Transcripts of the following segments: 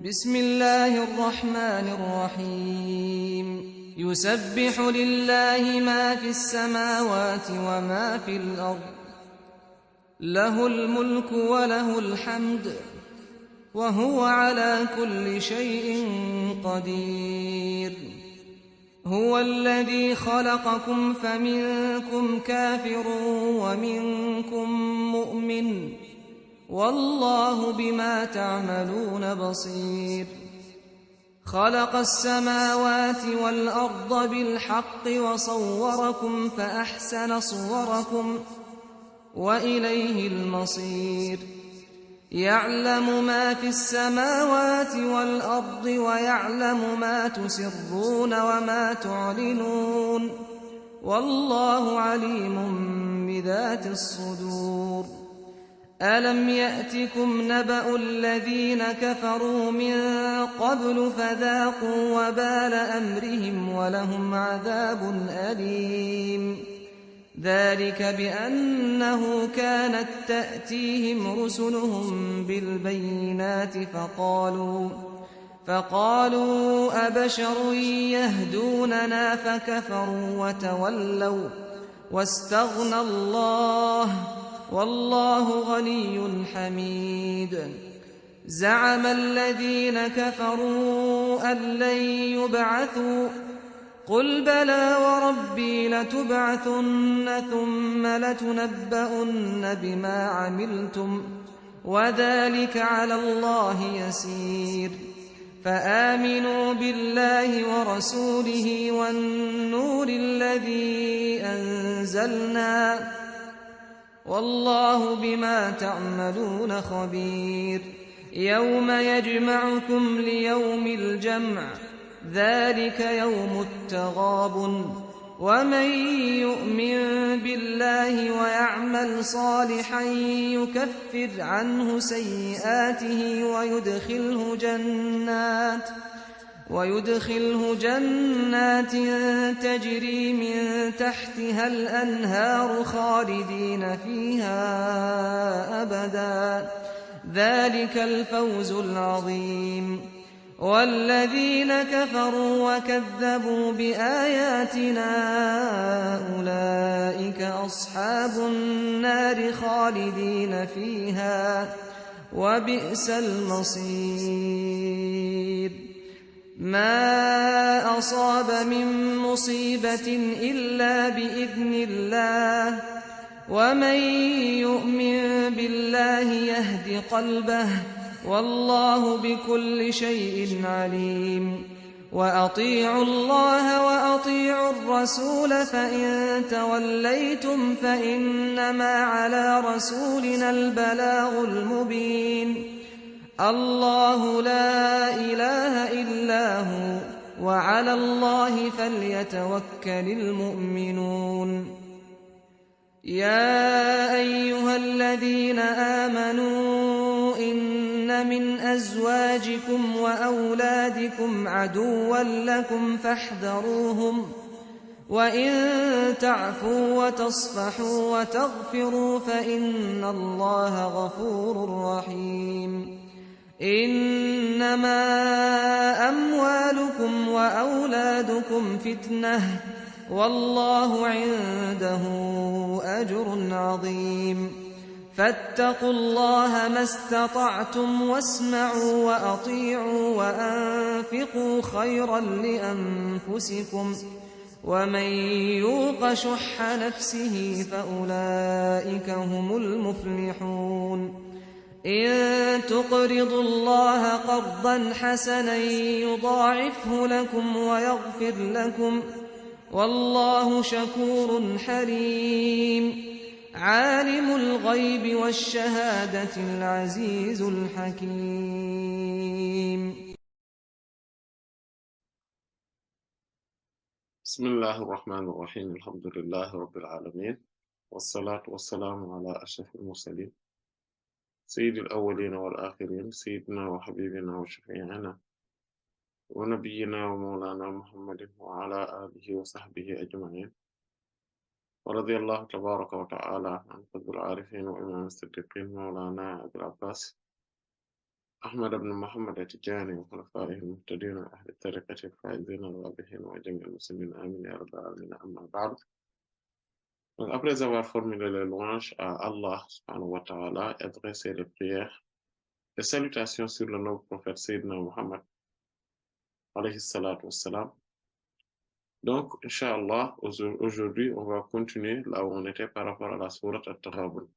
بسم الله الرحمن الرحيم يسبح لله ما في السماوات وما في الأرض له الملك وله الحمد وهو على كل شيء قدير هو الذي خلقكم فمنكم كافر ومنكم مؤمن والله بما تعملون بصير خلق السماوات والأرض بالحق وصوركم فأحسن صوركم وإليه المصير يعلم ما في السماوات والأرض ويعلم ما تسرون وما تعلنون والله عليم بذات الصدور ألم يأتكم نبأ الذين كفروا من قبل فذاقوا وبال أمرهم ولهم عذاب أليم ذلك بأنه كانت تأتيهم رسلهم بالبينات فقالوا أبشر يهدوننا فكفروا وتولوا واستغنى الله والله غني حميد زعم الذين كفروا أن لن يبعثوا قل بلى وربي لتبعثن ثم لتنبؤن بما عملتم وذلك على الله يسير فآمنوا بالله ورسوله والنور الذي أنزلنا والله بما تعملون خبير يوم يجمعكم ليوم الجمع ذلك يوم التغابن ومن يؤمن بالله ويعمل صالحا يكفر عنه سيئاته ويدخله جنات تجري من تحتها الأنهار خالدين فيها أبدا ذلك الفوز العظيم والذين كفروا وكذبوا بآياتنا أولئك أصحاب النار خالدين فيها وبئس المصير ما أصاب من مصيبة إلا بإذن الله ومن يؤمن بالله يهد قلبه والله بكل شيء عليم وأطيعوا الله وأطيعوا الرسول فإن توليتم فإنما على رسولنا البلاغ المبين الله لا إله إلا هو وعلى الله فليتوكل المؤمنون يا أيها الذين آمنوا إن من أزواجكم وأولادكم عدوا لكم فاحذروهم وإن تعفوا وتصفحوا وتغفروا فإن الله غفور رحيم إنما أموالكم وأولادكم فتنة والله عنده أجر عظيم فاتقوا الله ما استطعتم واسمعوا وأطيعوا وأنفقوا خيرا لأنفسكم ومن يوق شح نفسه فأولئك هم المفلحون إن تقرضوا الله قرضا حسنا يضاعفه لكم ويغفر لكم والله شكور حليم عالم الغيب والشهادة العزيز الحكيم بسم الله الرحمن الرحيم الحمد لله رب العالمين والصلاة والسلام على أشرف المرسلين سيد الأولين والآخرين سيدنا وحبيبنا وشفيعنا ونبينا ومولانا محمد وعلى آله وصحبه أجمعين ورضي الله تبارك وتعالى عن قطب العارفين وإمام الصديقين مولانا أبي العباس أحمد بن محمد التجاني وخلفائه المهتدين أهل الطريقة الفائزين الرابحين وجميع المسلمين آمين يا رب العالمين أما بعد. Donc, après avoir formulé les louanges à Allah subhanahu wa ta'ala et adressé les prières et salutations sur le noble prophète Sayyidina Muhammad alayhi salatu wassalam. Donc, Inch'Allah, aujourd'hui, on va continuer là où on était par rapport à la sourate At-Taghabun.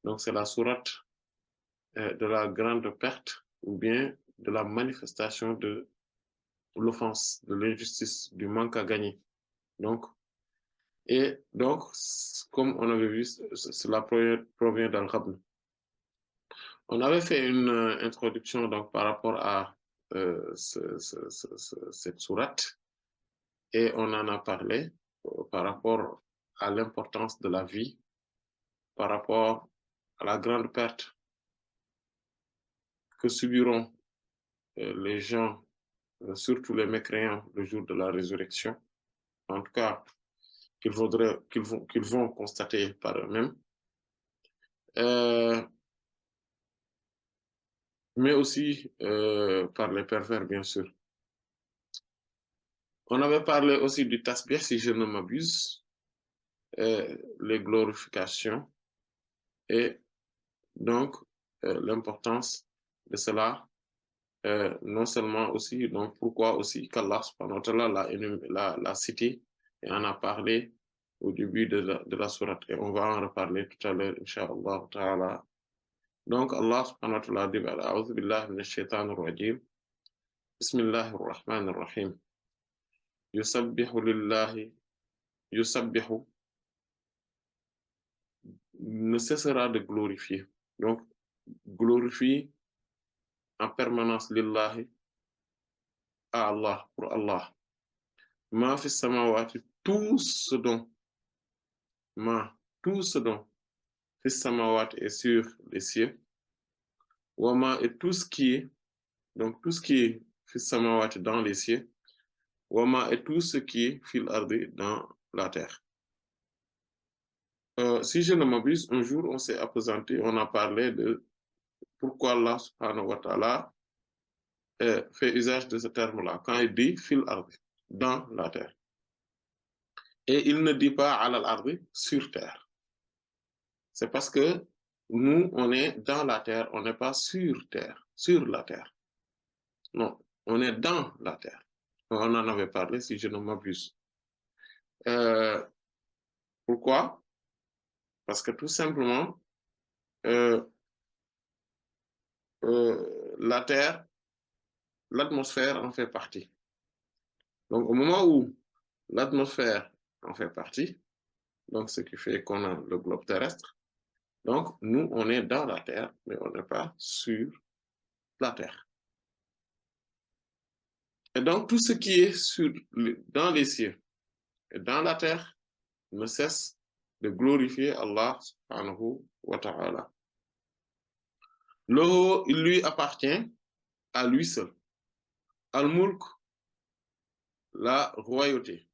Donc, c'est la sourate de la grande perte ou bien de la manifestation de l'offense, de l'injustice, du manque à gagner. Donc, comme on avait vu, cela provient d'Al-Ghabn. On avait fait une introduction donc, par rapport à cette sourate et on en a parlé par rapport à l'importance de la vie, par rapport à la grande perte que subiront les gens, surtout les mécréants, le jour de la résurrection. En tout cas, qu'ils vont constater par eux-mêmes. Mais aussi par les pervers, bien sûr. On avait parlé aussi du tasbih, si je ne m'abuse, les glorifications, et donc l'importance de cela, non seulement aussi, donc pourquoi aussi qu'Allah l'a cité et en a parlé au début de la sourate, et on va en reparler tout à l'heure, Inch'Allah ta'ala. Donc Allah subhanahu wa ta'ala dit, A'udhu billahi minash shaitanir rajim, Bismillahir rahmanir rahim. Yusabbihu lillahi, yusabbihu ne cessera de glorifier. Donc, glorifie en permanence lillahi à Allah, pour Allah. Ma fi samawati, tout ce dont fi samawati est sur les cieux. Wama et tout ce qui est, donc tout ce qui est fi samawati dans les cieux. Wama et tout ce qui est fil ardi dans la terre. Si je ne m'abuse, un jour on s'est appesanti, on a parlé de pourquoi Allah subhanahu wa ta'ala fait usage de ce terme-là quand il dit fil ardi, dans la terre. Et il ne dit pas alal ardi, sur terre. C'est parce que nous, on est dans la terre, on n'est pas sur terre, sur la terre. Non, on est dans la terre. On en avait parlé si je ne m'abuse. Pourquoi? Parce que tout simplement, la terre, l'atmosphère en fait partie. Donc au moment où l'atmosphère en fait partie, donc ce qui fait qu'on a le globe terrestre, donc nous, on est dans la terre, mais on n'est pas sur la terre. Et donc tout ce qui est dans les cieux et dans la terre ne cesse de glorifier Allah subhanahu wa ta'ala. L'eau, il lui appartient à lui seul. Al-Mulk, la royauté.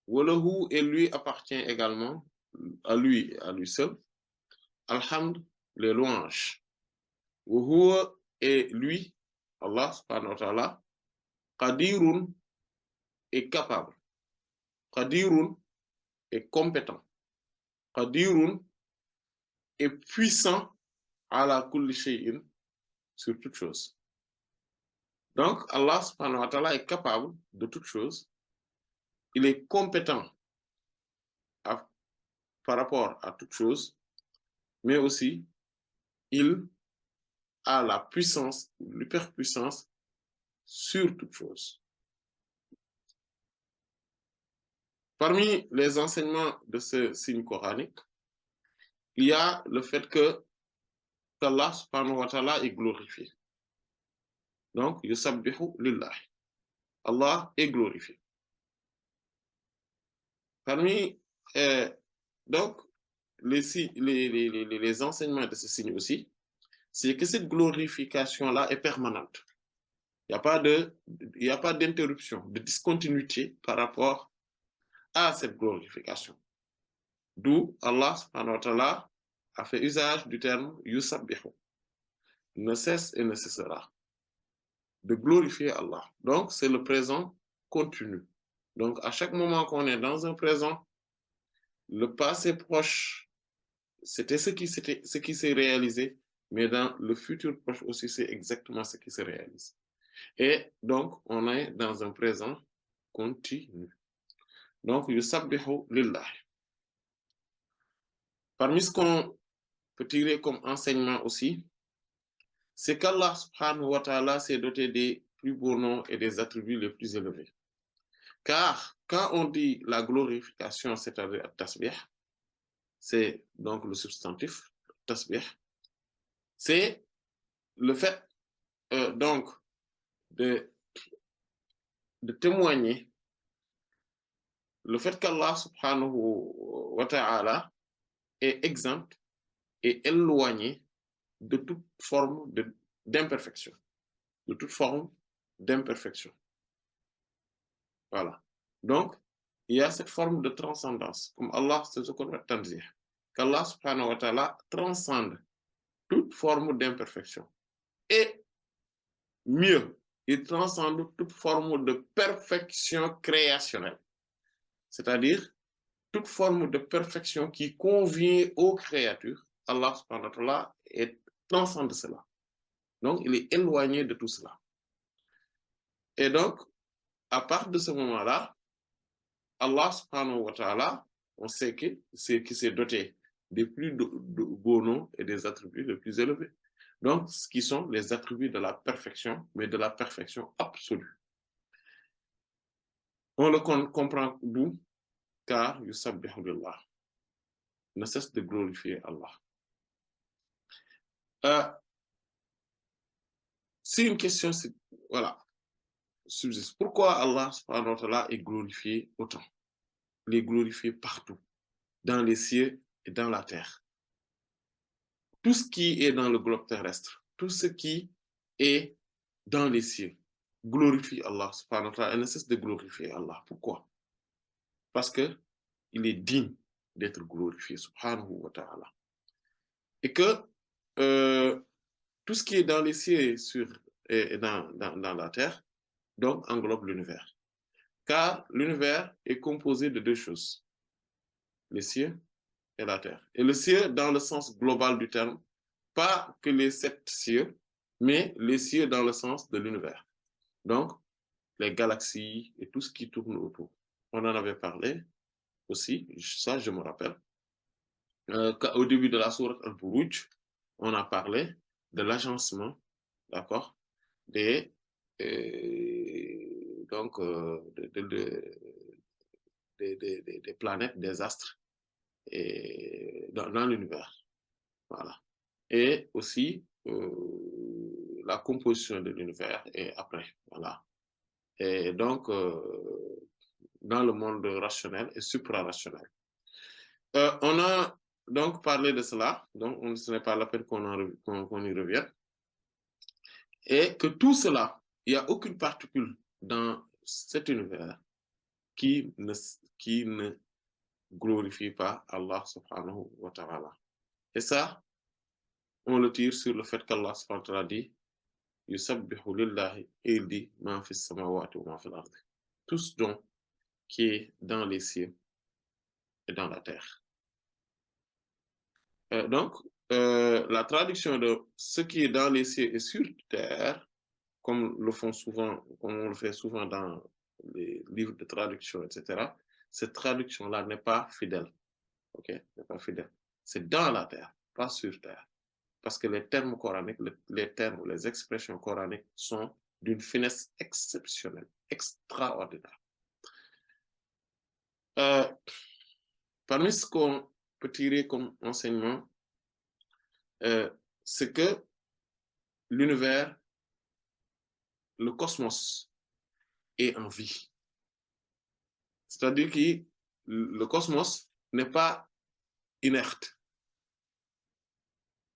Walahu, et lui appartient également à lui seul. Alhamd, les louanges. Wahuwa, et lui, Allah subhanahu wa ta'ala, qadirun, est capable. Qadirun, est compétent. Qadirun, est puissant ala kulli shay'in, sur toute chose. Donc, Allah subhanahu wa ta'ala est capable de toute chose. Il est compétent par rapport à toute chose, mais aussi, il a la puissance, l'hyperpuissance sur toute chose. Parmi les enseignements de ce signe coranique, il y a le fait que Allah subhanahu wa ta'ala est glorifié. Donc, yusabbihu lillahi. Allah est glorifié. Parmi donc les enseignements de ce signe aussi, c'est que cette glorification-là est permanente. Il n'y a pas d'interruption, de discontinuité par rapport à cette glorification. D'où Allah subhanahu wa ta'ala a fait usage du terme yusabbihu. ne cesse et ne cessera de glorifier Allah. Donc, c'est le présent continu. Donc, à chaque moment qu'on est dans un présent, le passé proche, c'était ce qui s'est réalisé, mais dans le futur proche aussi, c'est exactement ce qui se réalise. Et donc, on est dans un présent continu. Donc, yusabbihu lillah. Parmi ce qu'on peut tirer comme enseignement aussi, c'est qu'Allah subhanahu wa ta'ala s'est doté des plus beaux noms et des attributs les plus élevés. Car quand on dit la glorification, c'est-à-dire tasbih, c'est donc le substantif, tasbih, c'est le fait donc de témoigner le fait qu'Allah subhanahu wa ta'ala est exempt et éloigné de toute forme d'imperfection. De toute forme d'imperfection. Voilà. Donc, il y a cette forme de transcendance, comme Allah, c'est ce qu'on va dire, qu'Allah subhanahu wa ta'ala transcende toute forme d'imperfection. Et mieux, il transcende toute forme de perfection créationnelle. C'est-à-dire, toute forme de perfection qui convient aux créatures, Allah subhanahu wa ta'ala transcende cela. Donc, il est éloigné de tout cela. Et donc, à partir de ce moment-là, Allah subhanahu wa ta'ala, on sait que c'est qui s'est doté des plus beaux noms et des attributs les plus élevés. Donc, ce qui sont les attributs de la perfection, mais de la perfection absolue. On le comprend d'où? Car yusabbihu lillah, ne cesse de glorifier Allah. Si une question, voilà, subsiste. Pourquoi Allah subhanahu wa ta'ala est glorifié autant? Il est glorifié partout, dans les cieux et dans la terre. Tout ce qui est dans le globe terrestre, tout ce qui est dans les cieux, glorifie Allah subhanahu wa ta'ala et ne cesse de glorifier Allah. Pourquoi? Parce qu'il est digne d'être glorifié subhanahu wa ta'ala. Et que tout ce qui est dans les cieux et dans la terre, donc englobe l'univers. Car l'univers est composé de deux choses, les cieux et la terre. Et le ciel dans le sens global du terme, pas que les 7 cieux, mais les cieux dans le sens de l'univers. Donc, les galaxies et tout ce qui tourne autour. On en avait parlé aussi, ça je me rappelle. Au début de la sourate Al-Buruj, on a parlé de l'agencement, d'accord, des planètes, des astres et dans l'univers. Voilà. Et aussi la composition de l'univers et après. Voilà. Et donc, dans le monde rationnel et suprarationnel. On a donc parlé de cela, donc ce n'est pas la peine qu'on y revienne. Et que tout cela, il n'y a aucune particule dans cet univers qui ne glorifie pas Allah subhanahu wa ta'ala. Et ça, on le tire sur le fait qu'Allah subhanahu wa ta'ala dit yusabbihu lillahi, et il dit ma fis samawati wa ma fil ardi. Tout ce don qui est dans les cieux et dans la terre. Donc, la traduction de ce qui est dans les cieux et sur terre, comme on le fait souvent dans les livres de traduction, etc., cette traduction-là n'est pas fidèle. Ok, n'est pas fidèle. C'est dans la terre, pas sur terre. Parce que les termes coraniques, les expressions coraniques sont d'une finesse exceptionnelle, extraordinaire. Parmi ce qu'on peut tirer comme enseignement, c'est que l'univers, le cosmos, est en vie. C'est-à-dire que le cosmos n'est pas inerte.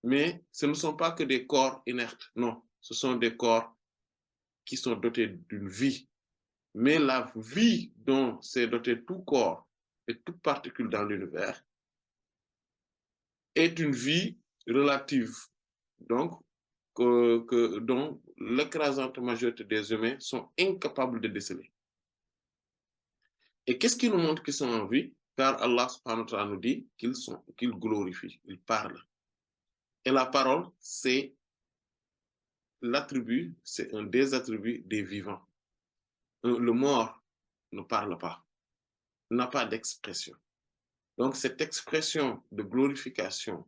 Mais ce ne sont pas que des corps inertes, non. Ce sont des corps qui sont dotés d'une vie. Mais la vie dont s'est doté tout corps et toute particule dans l'univers est une vie relative, donc dont l'écrasante majorité des humains sont incapables de déceler. Et qu'est-ce qui nous montre qu'ils sont en vie? Car Allah subhanahu wa ta'ala nous dit qu'ils glorifient, ils parlent. Et la parole, c'est l'attribut, c'est un des attributs des vivants. Le mort ne parle pas, n'a pas d'expression. Donc cette expression de glorification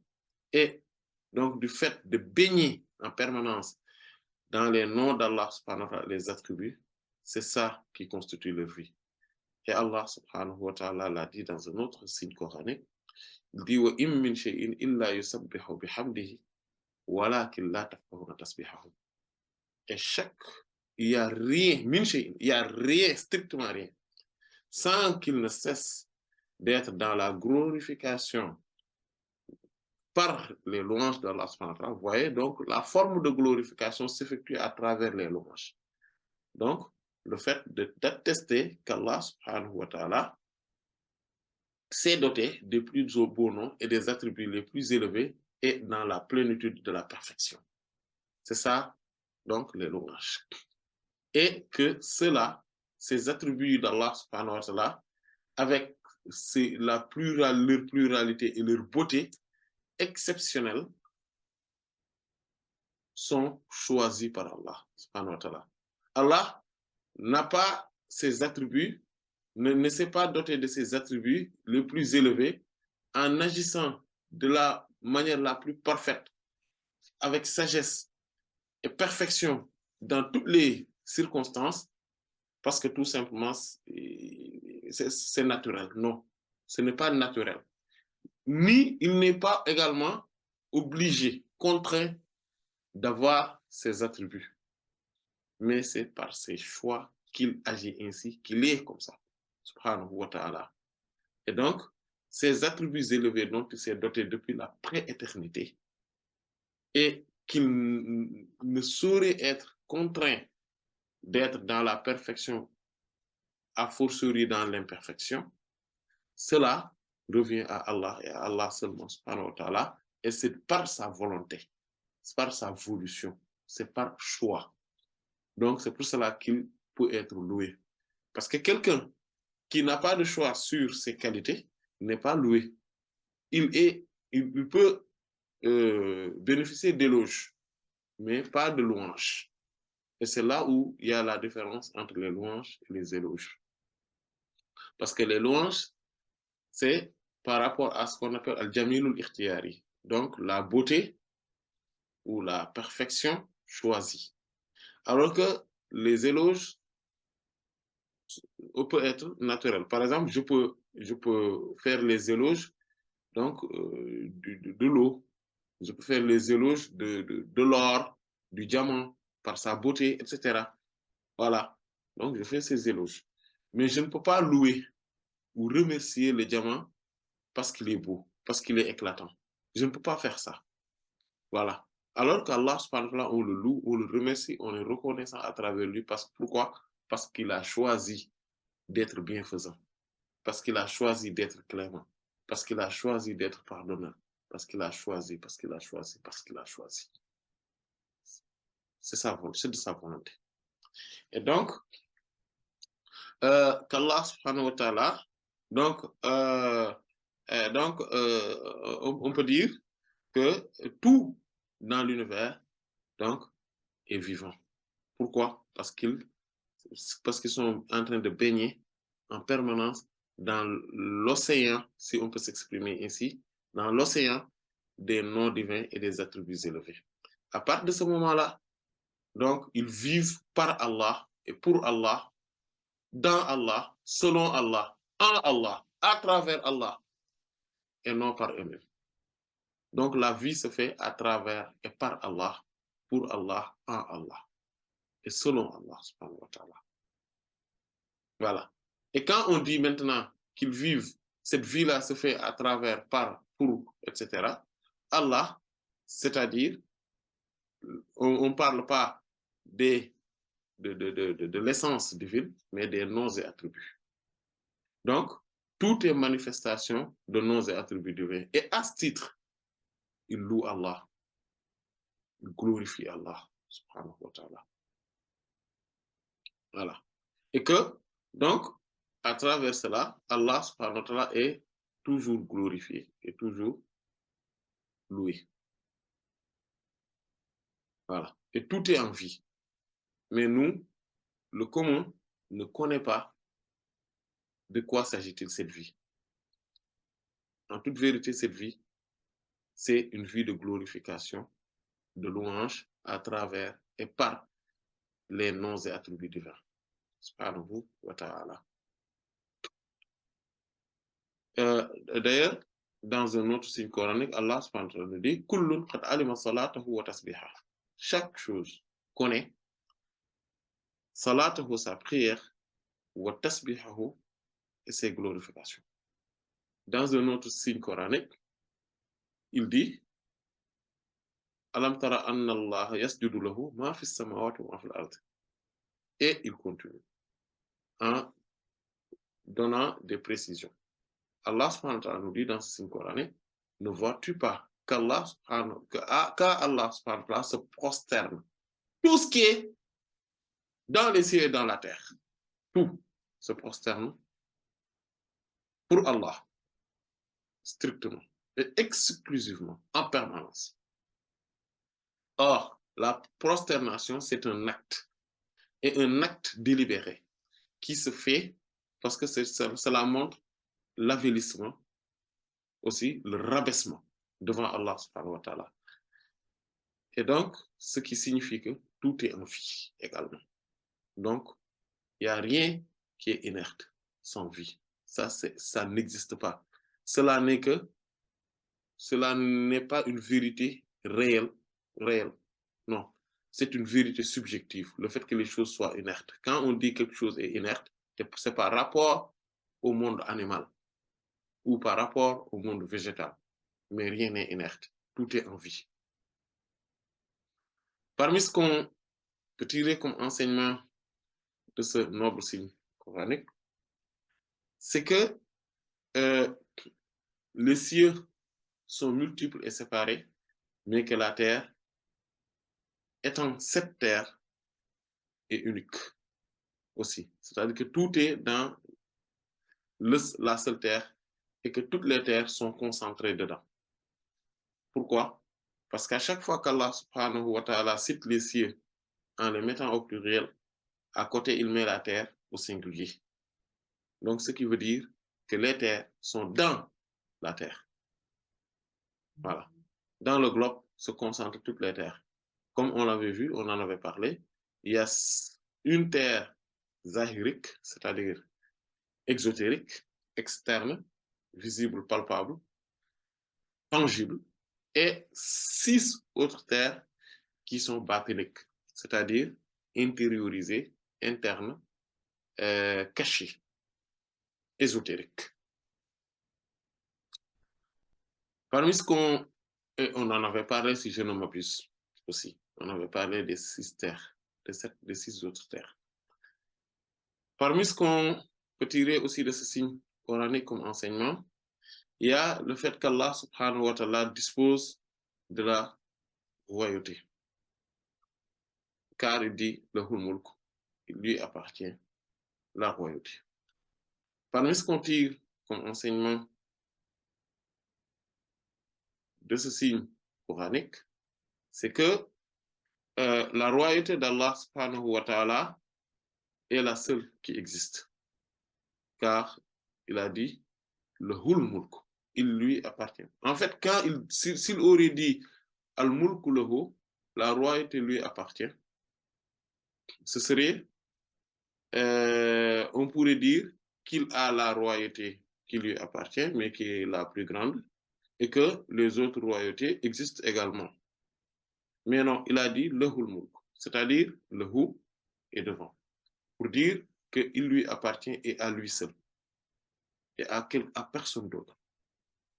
et donc du fait de baigner en permanence dans les noms d'Allah subhanahu wa ta'ala, les attributs, c'est ça qui constitue leur vie. Et Allah subhanahu wa ta'ala l'a dit dans un autre signe coranique, il dit wa im min shay'in illa yusabbihu bihamdihi walakin la tafqahuna tasbihahum. Et il y a rien, min shay'in, il y a rien, strictement rien, sans qu'il ne cesse d'être dans la glorification par les louanges d'Allah subhanahu wa ta'ala. Vous voyez, donc la forme de glorification s'effectue à travers les louanges. Donc, le fait d'attester qu'Allah subhanahu wa ta'ala s'est doté des plus beaux noms et des attributs les plus élevés et dans la plénitude de la perfection. C'est ça, donc, les louanges. Et que cela, ces attributs d'Allah subhanahu wa ta'ala, avec leur pluralité et leur beauté exceptionnelle, sont choisis par Allah subhanahu wa ta'ala. Allah n'a pas ses attributs, ne s'est pas doté de ses attributs les plus élevés en agissant de la manière la plus parfaite, avec sagesse et perfection dans toutes les circonstances, parce que tout simplement, c'est naturel. Non, ce n'est pas naturel. Ni il n'est pas également obligé, contraint d'avoir ses attributs. Mais c'est par ses choix qu'il agit ainsi, qu'il est comme ça, subhanahu wa ta'ala. Et donc, ces attributs élevés dont il s'est doté depuis la prééternité et qu'il ne saurait être contraint d'être dans la perfection, a fortiori dans l'imperfection, cela revient à Allah et à Allah seulement, subhanahu wa ta'ala, et c'est par sa volonté, c'est par sa volition, c'est par choix. Donc, c'est pour cela qu'il peut être loué. Parce que quelqu'un qui n'a pas de choix sur ses qualités n'est pas loué. Il peut bénéficier d'éloges, mais pas de louanges. Et c'est là où il y a la différence entre les louanges et les éloges. Parce que les louanges, c'est par rapport à ce qu'on appelle al-jamilul ikhtiyari, donc la beauté ou la perfection choisie. Alors que les éloges peut être naturel. Par exemple, je peux faire les éloges donc, de l'eau. Je peux faire les éloges de l'or, du diamant, par sa beauté, etc. Voilà. Donc, je fais ces éloges. Mais je ne peux pas louer ou remercier le diamant parce qu'il est beau, parce qu'il est éclatant. Je ne peux pas faire ça. Voilà. Alors qu'Allah, on le loue, on le remercie, on est reconnaissant à travers lui. Pourquoi? Parce qu'il a choisi d'être bienfaisant, parce qu'il a choisi d'être clément, parce qu'il a choisi d'être pardonneur, parce qu'il a choisi. C'est de sa volonté. Et donc, qu'Allah subhanahu wa ta'ala, donc, on peut dire que tout dans l'univers, donc, est vivant. Pourquoi? Parce qu'ils sont en train de baigner en permanence dans l'océan, si on peut s'exprimer ainsi, dans l'océan des noms divins et des attributs élevés. À partir de ce moment-là, donc, ils vivent par Allah et pour Allah, dans Allah, selon Allah, en Allah, à travers Allah, et non par eux-mêmes. Donc, la vie se fait à travers et par Allah, pour Allah, en Allah, et selon Allah, subhanahu wa ta'ala. Voilà. Et quand on dit maintenant qu'ils vivent, cette vie-là se fait à travers, par, pour, etc., Allah, c'est-à-dire, on ne parle pas de l'essence divine, mais des noms et attributs. Donc, tout est manifestation de noms et attributs divins. Et à ce titre, il loue Allah. glorifie Allah subhanahu wa ta'ala. Voilà. Et que, donc, à travers cela, Allah subhanahu wa ta'ala est toujours glorifié et toujours loué. Voilà. Et tout est en vie. Mais nous, le commun ne connaît pas de quoi s'agit-il cette vie. En toute vérité, cette vie, c'est une vie de glorification, de louange à travers et par les noms et attributs divins. Subhanahu wa ta'ala. D'ailleurs, dans un autre signe coranique, Allah subhanahu wa ta'ala dit Kullun qad alima salatahu wa tasbiha. Chaque chose connaît salatahu, sa prière, wa tasbihahu, et ses glorifications. Dans un autre signe coranique, il dit Alam tara anna Allah yasjudu lahu ma fi samawati wa ma fi al-ard. Et il continue en donnant des précisions. Allah subhanahu wa ta'ala nous dit dans ce signe coranique, ne vois-tu pas qu'Allah subhanahu wa ta'ala se prosterne tout ce qui est dans les cieux et dans la terre, tout se prosterne pour Allah, strictement et exclusivement, en permanence. Or, la prosternation, c'est un acte, et un acte délibéré, qui se fait parce que cela montre l'avilissement, aussi le rabaissement devant Allah subhanahu wa ta'ala. Et donc, ce qui signifie que tout est en vie également. Donc, il n'y a rien qui est inerte, sans vie. Ça n'existe pas. Cela n'est pas une vérité réelle. Non, c'est une vérité subjective, le fait que les choses soient inertes. Quand on dit quelque chose est inerte, c'est par rapport au monde animal ou par rapport au monde végétal. Mais rien n'est inerte, tout est en vie. Parmi ce qu'on peut tirer comme enseignement de ce noble signe coranique, c'est que les cieux sont multiples et séparés, mais que la terre, étant cette terre, est unique aussi. C'est-à-dire que tout est dans la seule terre et que toutes les terres sont concentrées dedans. Pourquoi? Parce qu'à chaque fois qu'Allah subhanahu wa ta'ala cite les cieux en les mettant au pluriel, à côté il met la terre au singulier. Donc ce qui veut dire que les terres sont dans la terre. Voilà. Dans le globe se concentrent toutes les terres. Comme on l'avait vu, on en avait parlé, il y a une terre zahirique, c'est-à-dire exotérique, externe, visible, palpable, tangible, et 6 autres terres qui sont batiniques, c'est-à-dire intériorisées, internes, cachées, ésotériques. Parmi ce on en avait parlé, si je ne m'abuse aussi, on avait parlé des 6 terres, des 6 autres terres. Parmi ce qu'on peut tirer aussi de ce signe coranique comme enseignement, il y a le fait qu'Allah subhanahu wa ta'ala dispose de la royauté. Car il dit le mulk, il lui appartient la royauté. Parmi ce qu'on tire comme enseignement de ce signe coranique, c'est que la royauté d'Allah subhanahu wa ta'ala est la seule qui existe. Car il a dit le mulk, il lui appartient. En fait, s'il aurait dit al mulk lahu, la royauté lui appartient, ce serait, on pourrait dire qu'il a la royauté qui lui appartient, mais qui est la plus grande, et que les autres royautés existent également. Mais non, il a dit le mulk, c'est-à-dire le hu est devant, pour dire qu'il lui appartient et à lui seul, et à personne d'autre,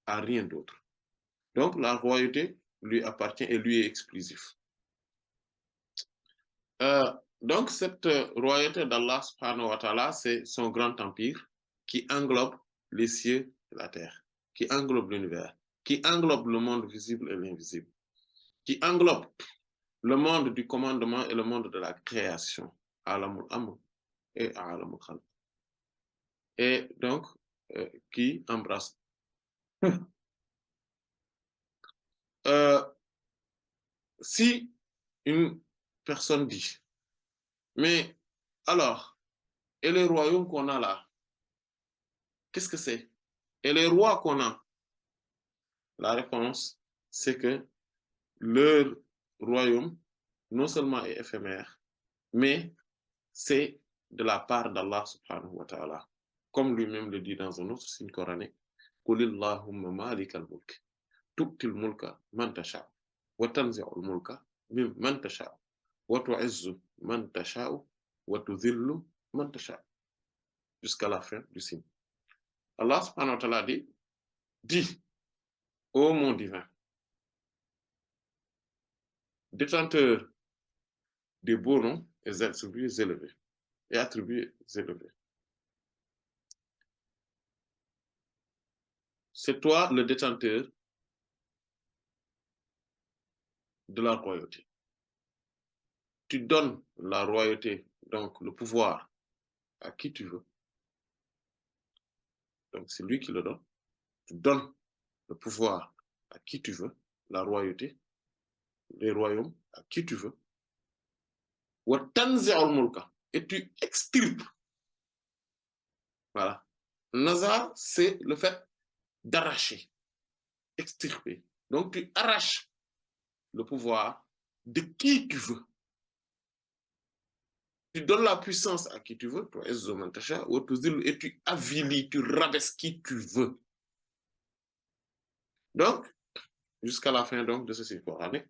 à rien d'autre. Donc la royauté lui appartient et lui est exclusif. Donc cette royauté d'Allah subhanahu wa ta'ala, c'est son grand empire qui englobe les cieux et la terre, qui englobe l'univers, qui englobe le monde visible et l'invisible, qui englobe le monde du commandement et le monde de la création, Alamul Amr et Alamul Khalq. Et donc, qui embrasse. Si une personne dit, mais alors, et les royaumes qu'on a là, qu'est-ce que c'est? Et les rois qu'on a? La réponse, c'est que leur royaume, non seulement est éphémère, mais c'est de la part d'Allah subhanahu wa ta'ala. Comme lui-même le dit dans un autre signe coranique, قُلِ اللَّهُمَّ مَالِكَ الْمُلْكِ تُؤْتِي الْمُلْكَ مَنْ تَشَاءُ وَتَنْزِعُ الْمُلْكَ مِمَّنْ تَشَاءُ وَتُعِزُّ مَنْ تَشَاءُ وَتُذِلُّ مَنْ تَشَاءُ jusqu'à la fin du signe. Allah subhanahu wa ta'ala dit, ô mon divin, détenteur des beaux noms et attributs élevés, c'est toi le détenteur de la royauté. Tu donnes la royauté, donc le pouvoir, à qui tu veux. Donc c'est lui qui le donne. Tu donnes le pouvoir à qui tu veux, la royauté, les royaumes, à qui tu veux. Et tu extirpes. Voilà. Nazar, c'est le fait d'arracher, extirper. Donc tu arraches le pouvoir de qui tu veux. Tu donnes la puissance à qui tu veux, toi, et tu avilis, tu rabaisses qui tu veux. Donc, jusqu'à la fin donc, de ce cycle coranique.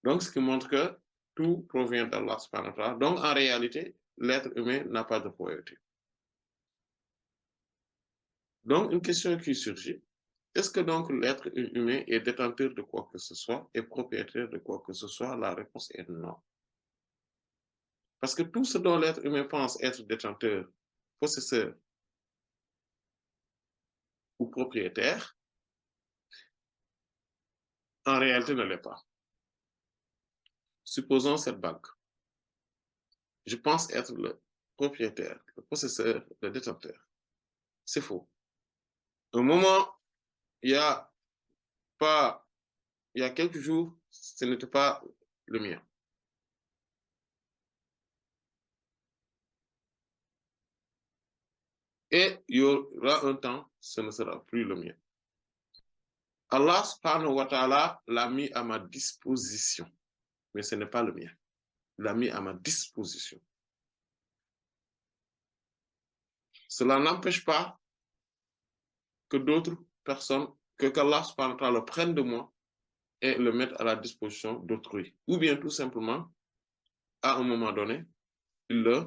Donc, ce qui montre que tout provient d'Allah subhanahu wa ta'ala. Donc, en réalité, l'être humain n'a pas de royauté. Donc, une question qui surgit, est-ce que donc l'être humain est détenteur de quoi que ce soit et propriétaire de quoi que ce soit? La réponse est non. Parce que tout ce dont l'être humain pense être détenteur, possesseur ou propriétaire, en réalité ne l'est pas. Supposons cette banque. Je pense être le propriétaire, le possesseur, le détenteur. C'est faux. Au moment, il y a quelques jours, ce n'était pas le mien. Et il y aura un temps, ce ne sera plus le mien. Allah subhanahu wa ta'ala l'a mis à ma disposition, mais ce n'est pas le mien. Il l'a mis à ma disposition. Cela n'empêche pas que d'autres personnes, qu'Allah subhanahu wa ta'ala le prenne de moi et le mette à la disposition d'autrui. Ou bien tout simplement, à un moment donné, il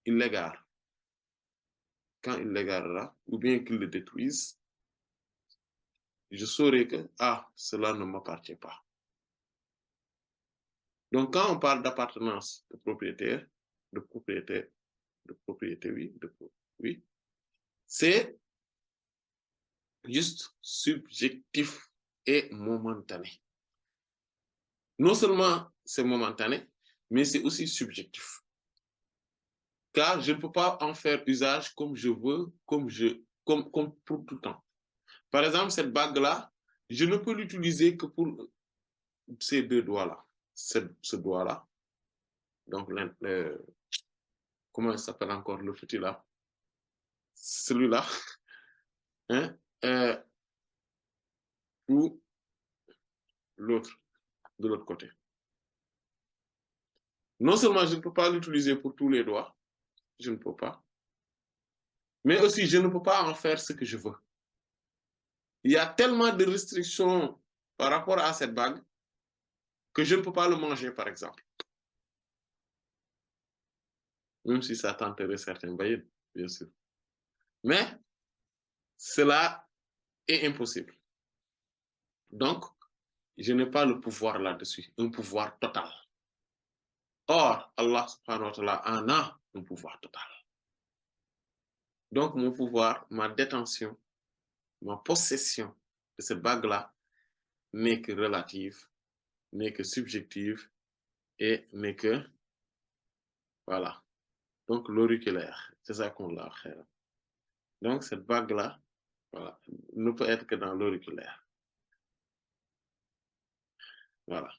l'égare. Quand il l'égarera, ou bien qu'il le détruise, je saurai que, cela ne m'appartient pas. Donc, quand on parle d'appartenance de propriétaire, oui, c'est juste subjectif et momentané. Non seulement c'est momentané, mais c'est aussi subjectif. Car je ne peux pas en faire usage comme je veux, comme pour tout le temps. Par exemple, cette bague-là, je ne peux l'utiliser que pour ces deux doigts-là. Ce doigt-là. Donc, comment il s'appelle encore le petit là? Celui-là. Hein? Ou l'autre, de l'autre côté. Non seulement je ne peux pas l'utiliser pour tous les doigts, je ne peux pas, mais aussi je ne peux pas en faire ce que je veux. Il y a tellement de restrictions par rapport à cette bague que je ne peux pas le manger, par exemple. Même si ça tenterait certains baïds, bien sûr. Mais cela est impossible. Donc, je n'ai pas le pouvoir là-dessus, un pouvoir total. Or, Allah subhanahu wa ta'ala en a un pouvoir total. Donc, mon pouvoir, ma détention, ma possession de cette bague-là n'est que relative, n'est que subjective et n'est que, voilà, donc l'auriculaire, c'est ça qu'on l'a fait. Donc cette bague-là, voilà, ne peut être que dans l'auriculaire. Voilà.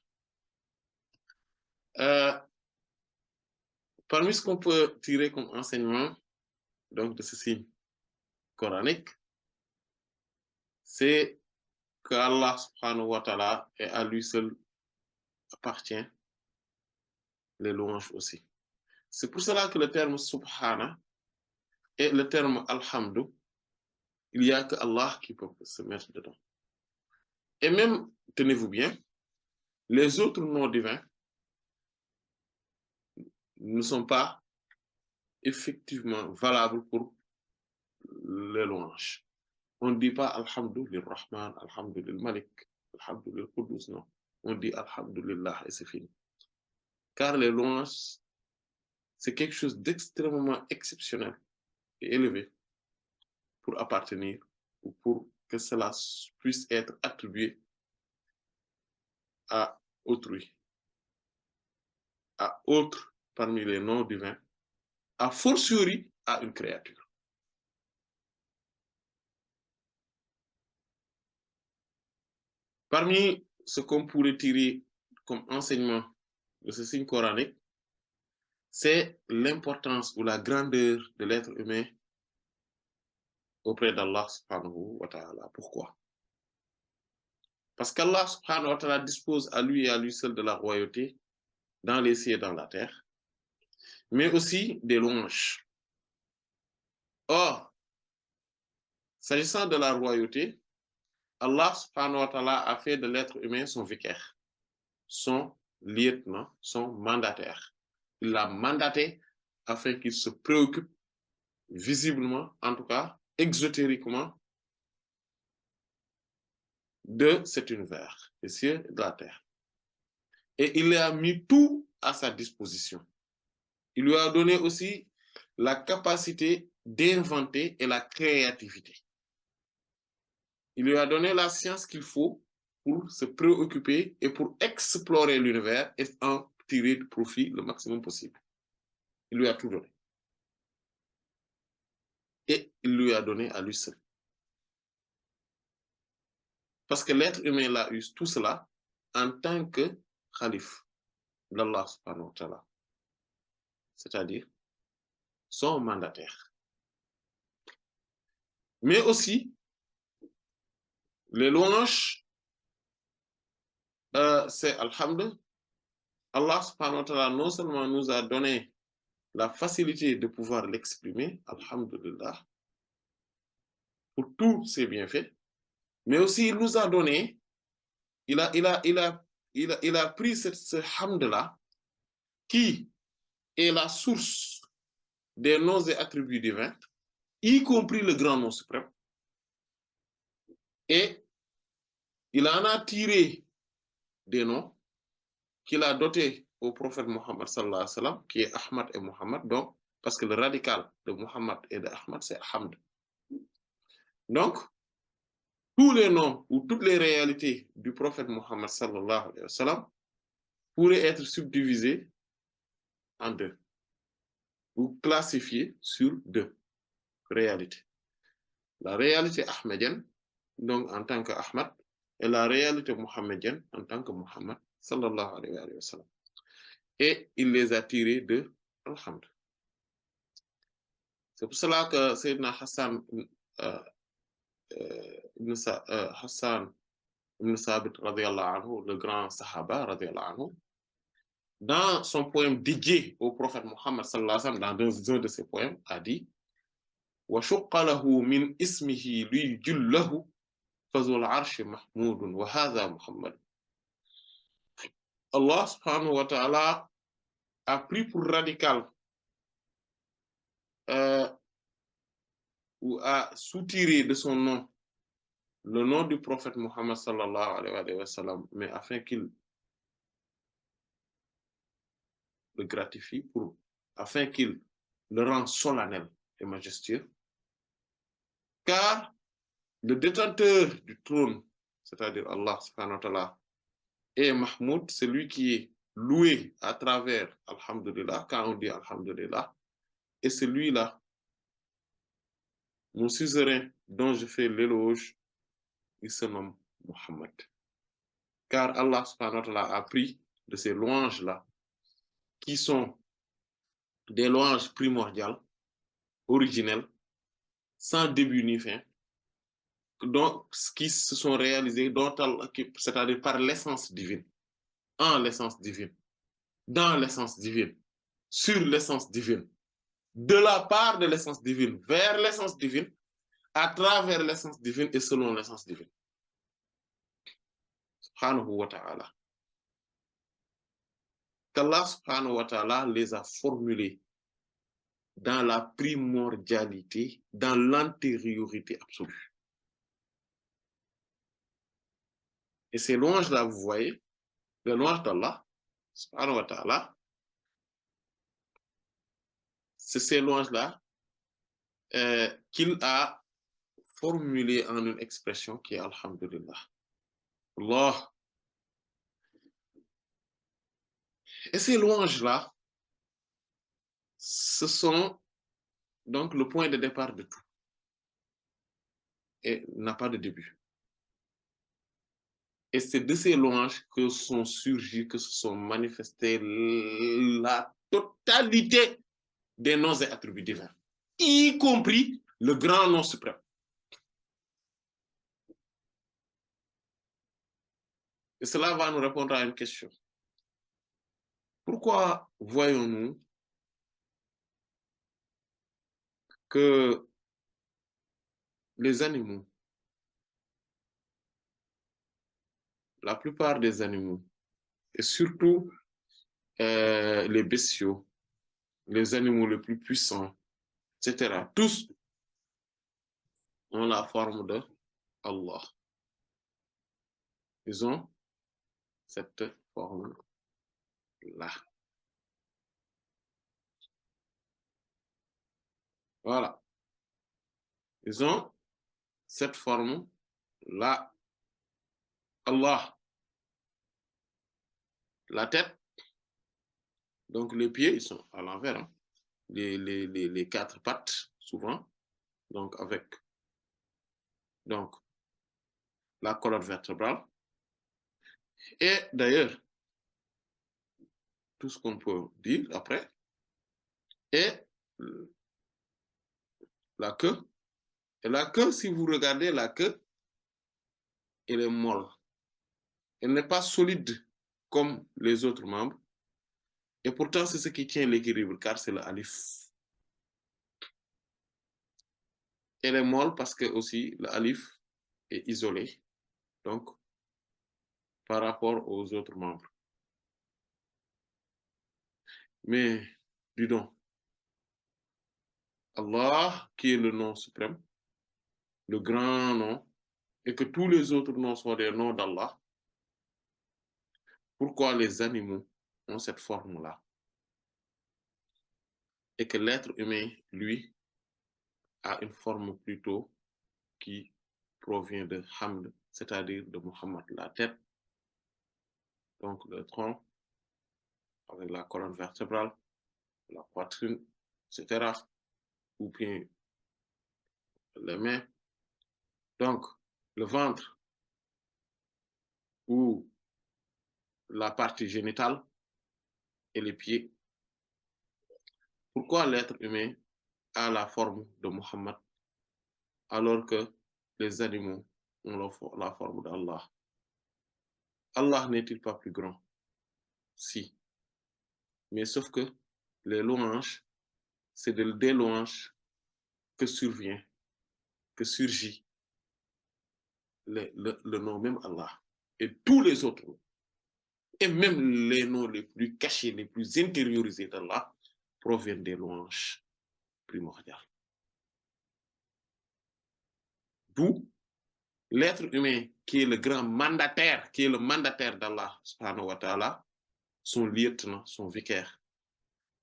Parmi ce qu'on peut tirer comme enseignement donc de ce signe coranique, c'est qu'Allah subhanahu wa ta'ala et à lui seul appartient les louanges aussi. C'est pour cela que le terme subhana et le terme alhamdu, il n'y a que Allah qui peut se mettre dedans. Et même, tenez-vous bien, les autres noms divins ne sont pas effectivement valables pour les louanges. On ne dit pas Alhamdulillah Rahman, Alhamdulillah Malik, Alhamdulillah Qudus, non. On dit Alhamdulillah et c'est fini. Car les louanges, c'est quelque chose d'extrêmement exceptionnel et élevé pour appartenir ou pour que cela puisse être attribué à autrui, à autre parmi les noms divins, a fortiori à une créature. Parmi ce qu'on pourrait tirer comme enseignement de ce signe coranique, c'est l'importance ou la grandeur de l'être humain auprès d'Allah subhanahu wa ta'ala. Pourquoi? Parce qu'Allah subhanahu wa ta'ala dispose à lui et à lui seul de la royauté dans les cieux et dans la terre, mais aussi des louanges. Or, s'agissant de la royauté, Allah subhanahu wa ta'ala a fait de l'être humain son vicaire, son lieutenant, son mandataire. Il l'a mandaté afin qu'il se préoccupe visiblement, en tout cas exotériquement, de cet univers, des cieux et de la terre. Et il a mis tout à sa disposition. Il lui a donné aussi la capacité d'inventer et la créativité. Il lui a donné la science qu'il faut pour se préoccuper et pour explorer l'univers et en tirer de profit le maximum possible. Il lui a tout donné. Et il lui a donné à lui seul. Parce que l'être humain a eu tout cela en tant que calife d'Allah subhanahu wa ta'ala. C'est-à-dire son mandataire. Mais aussi, les louanges, c'est Alhamdulillah. Allah subhanahu wa ta'ala non seulement nous a donné la facilité de pouvoir l'exprimer, Alhamdulillah, pour tous ses bienfaits, mais aussi il nous a donné, il a pris ce hamd-là, qui est la source des noms et attributs divins, y compris le grand nom suprême, et il en a tiré des noms qu'il a dotés au prophète Mohammed sallallahu alayhi wa sallam, qui est Ahmad et Mohammed, donc, parce que le radical de Mohammed et de Ahmad, c'est Hamd. Donc, tous les noms ou toutes les réalités du prophète Mohammed sallallahu alayhi wa sallam pourraient être subdivisées en deux, ou classifiées sur deux réalités. La réalité ahmedienne, donc en tant qu'Ahmad, et la réalité mohammedienne en tant que Mohammed sallallahu alayhi wa sallam. Et il les a tirés de Alhamd. C'est pour cela que Sayyidina Hassan Hassan ibn Sabit radiallahu anhu, le grand Sahaba radiallahu anhu, dans son poème dédié au prophète Mohammed sallallahu alayhi wa sallam, dans un de ses poèmes, a dit wa shaqqa lahu min ismihi li jullahu fazul arsh mahmoudun wa hadha Muhammad. Allah subhanahu wa ta'ala a pris pour radical ou a soutiré de son nom le nom du prophète Mohammed sallallahu alayhi wa sallam, mais afin qu'il le gratifie, afin qu'il le rende solennel et majestueux. Car le détenteur du trône, c'est-à-dire Allah subhanahu wa ta'ala, est Mahmoud, celui qui est loué à travers Alhamdulillah, quand on dit Alhamdulillah, et celui-là, mon suzerain dont je fais l'éloge, il se nomme Muhammad. Car Allah subhanahu wa ta'ala a pris de ces louanges-là, qui sont des louanges primordiales, originelles, sans début ni fin, donc, qui se sont réalisées, c'est-à-dire par l'essence divine, en l'essence divine, dans l'essence divine, sur l'essence divine, de la part de l'essence divine, vers l'essence divine, à travers l'essence divine et selon l'essence divine. Subhanahu wa ta'ala. Qu'Allah subhanahu wa ta'ala les a formulés dans la primordialité, dans l'antériorité absolue. Et ces louanges-là, vous voyez, les louanges d'Allah, subhanahu wa ta'ala, c'est ces louanges-là qu'il a formulées en une expression qui est Alhamdulillah. Allah. Et ces louanges-là, ce sont donc le point de départ de tout. Et n'a pas de début. Et c'est de ces louanges que sont surgis, que se sont manifestés la totalité des noms et attributs divins, y compris le grand nom suprême. Et cela va nous répondre à une question. Pourquoi voyons-nous que les animaux, la plupart des animaux, et surtout les bestiaux, les animaux les plus puissants, etc., tous ont la forme de Allah. Ils ont cette forme-là. Voilà. Ils ont cette forme-là. Allah. La tête, donc les pieds, ils sont à l'envers. Hein. Les quatre pattes, souvent, donc avec donc, la colonne vertébrale. Et d'ailleurs, tout ce qu'on peut dire après, et la queue. Et la queue, si vous regardez la queue, elle est molle. Elle n'est pas solide comme les autres membres. Et pourtant, c'est ce qui tient l'équilibre, car c'est le alif. Elle est molle parce que aussi le alif est isolé, donc par rapport aux autres membres. Mais, dis donc, Allah, qui est le nom suprême, le grand nom, et que tous les autres noms sont des noms d'Allah, pourquoi les animaux ont cette forme-là? Et que l'être humain, lui, a une forme plutôt qui provient de Hamd, c'est-à-dire de Muhammad, la tête, donc le tronc, avec la colonne vertébrale, la poitrine, etc., ou bien les mains. Donc, le ventre ou la partie génitale et les pieds. Pourquoi l'être humain a la forme de Muhammad alors que les animaux ont la forme d'Allah? Allah n'est-il pas plus grand? Si. Mais sauf que les louanges, c'est des louanges que surgit le nom même Allah. Et tous les autres noms, et même les noms les plus cachés, les plus intériorisés d'Allah, proviennent des louanges primordiales. D'où l'être humain qui est le grand mandataire, qui est le mandataire d'Allah, subhanahu wa ta'ala, son lieutenant, son vicaire,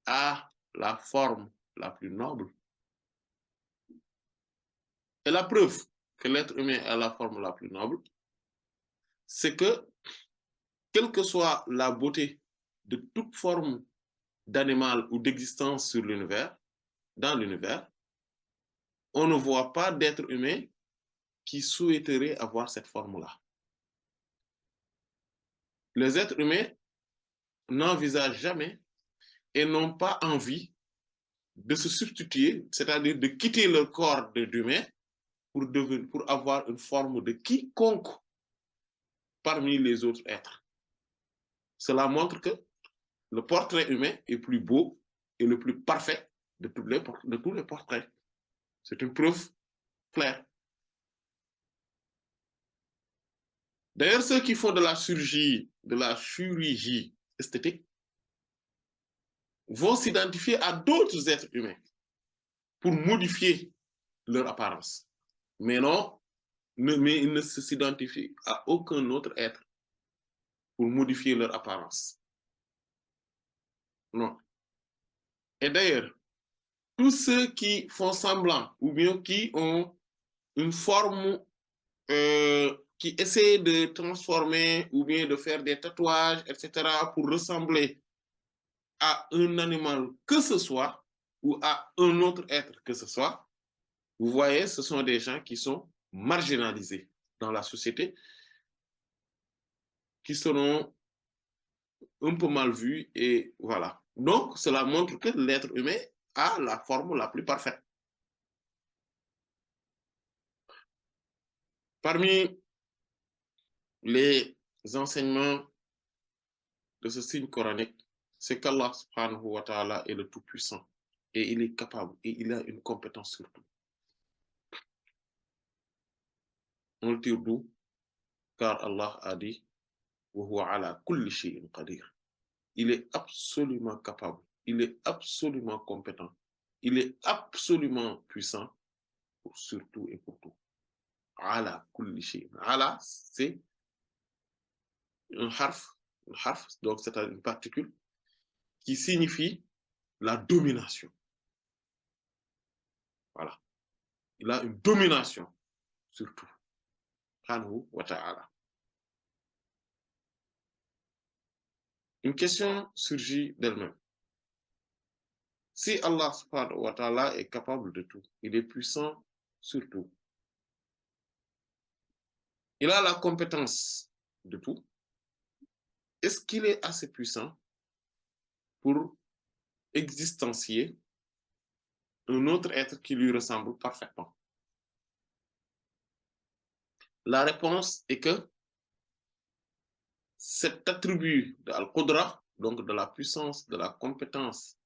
a la forme la plus noble. Et la preuve que l'être humain a la forme la plus noble, c'est que, quelle que soit la beauté de toute forme d'animal ou d'existence sur l'univers, dans l'univers, on ne voit pas d'être humain qui souhaiterait avoir cette forme-là. Les êtres humains n'envisagent jamais et n'ont pas envie de se substituer, c'est-à-dire de quitter leur corps d'humain pour avoir une forme de quiconque parmi les autres êtres. Cela montre que le portrait humain est plus beau et le plus parfait de tous les portraits. C'est une preuve claire. D'ailleurs, ceux qui font de la chirurgie esthétique, vont s'identifier à d'autres êtres humains pour modifier leur apparence. Mais non, mais ils ne s'identifient à aucun autre être pour modifier leur apparence. Non. Et d'ailleurs, tous ceux qui font semblant ou bien qui ont une forme, qui essaient de transformer ou bien de faire des tatouages, etc., pour ressembler à un animal que ce soit ou à un autre être que ce soit, vous voyez, ce sont des gens qui sont marginalisés dans la société, qui seront un peu mal vus et voilà. Donc, cela montre que l'être humain a la forme la plus parfaite. Parmi les enseignements de ce signe coranique, c'est qu'Allah subhanahu wa ta'ala est le tout-puissant et il est capable et il a une compétence sur tout. On le tire d'où? Car Allah a dit wa huwa ala kulli shay'in qadir. Il est absolument capable, il est absolument compétent, il est absolument puissant sur tout et pour tout. Ala kulli shay'in. Ala, c'est un harf, donc c'est une particule qui signifie la domination. Voilà. Il a une domination sur tout. Subhanahu wa ta'ala. Une question surgit d'elle-même. Si Allah subhanahu wa ta'ala est capable de tout, il est puissant sur tout, il a la compétence de tout, est-ce qu'il est assez puissant pour existencier un autre être qui lui ressemble parfaitement? La réponse est que cet attribut de Al-Qudra, donc de la puissance, de la compétence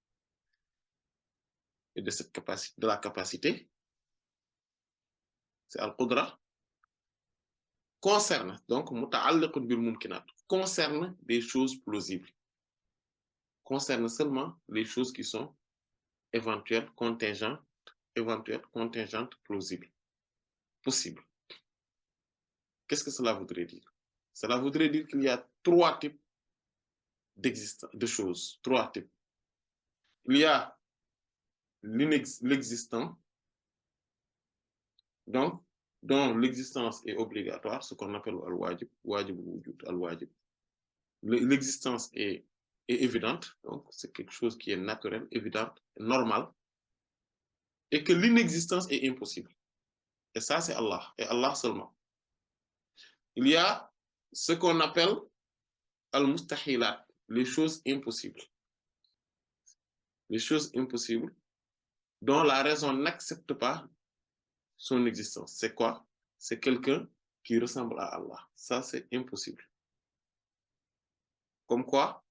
et de cette capacité, de la capacité, c'est Al-Qudra, concerne, donc muta'alliqun bil mumkinat, concerne des choses plausibles, concerne seulement les choses qui sont éventuelles, contingentes, plausibles, possibles. Qu'est-ce que cela voudrait dire? Cela voudrait dire qu'il y a trois types de choses, trois types. Il y a l'existant, donc, dont l'existence est obligatoire, ce qu'on appelle al-wajib, wajib wujud, al-wajib. L'existence est évidente, donc c'est quelque chose qui est naturel, évident, normal, et que l'inexistence est impossible. Et ça, c'est Allah, et Allah seulement. Il y a ce qu'on appelle al-mustahilat, les choses impossibles. Les choses impossibles dont la raison n'accepte pas son existence. C'est quoi? C'est quelqu'un qui ressemble à Allah. Ça, c'est impossible. Comme quoi?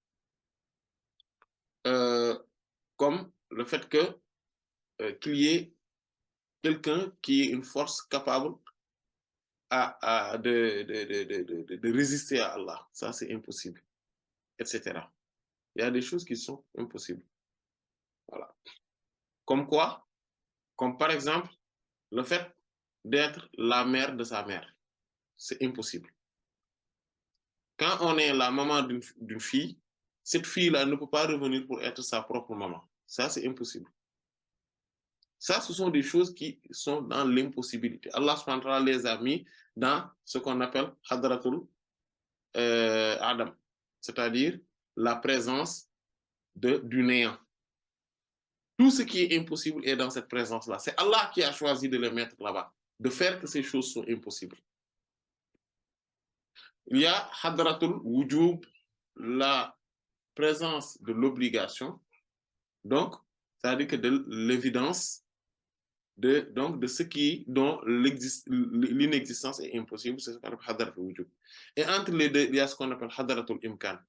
Comme le fait que qu'il y ait quelqu'un qui ait une force capable de résister à Allah. Ça, c'est impossible. Etc. Il y a des choses qui sont impossibles. Voilà. Comme quoi? Comme par exemple, le fait d'être la mère de sa mère. C'est impossible. Quand on est la maman d'une fille, cette fille-là ne peut pas revenir pour être sa propre maman. Ça, c'est impossible. Ça, ce sont des choses qui sont dans l'impossibilité. Allah subhanahu wa ta'ala les a mis dans ce qu'on appelle Hadratul Adam, c'est-à-dire la présence du néant. Tout ce qui est impossible est dans cette présence-là. C'est Allah qui a choisi de les mettre là-bas, de faire que ces choses sont impossibles. Il y a Hadratul Wujub, la présence de l'obligation, donc, c'est-à-dire que de l'évidence donc de ce dont l'inexistence est impossible, c'est ce qu'on appelle Hadratul Wujub. Et entre les deux, il y a ce qu'on appelle Hadratul Imkan,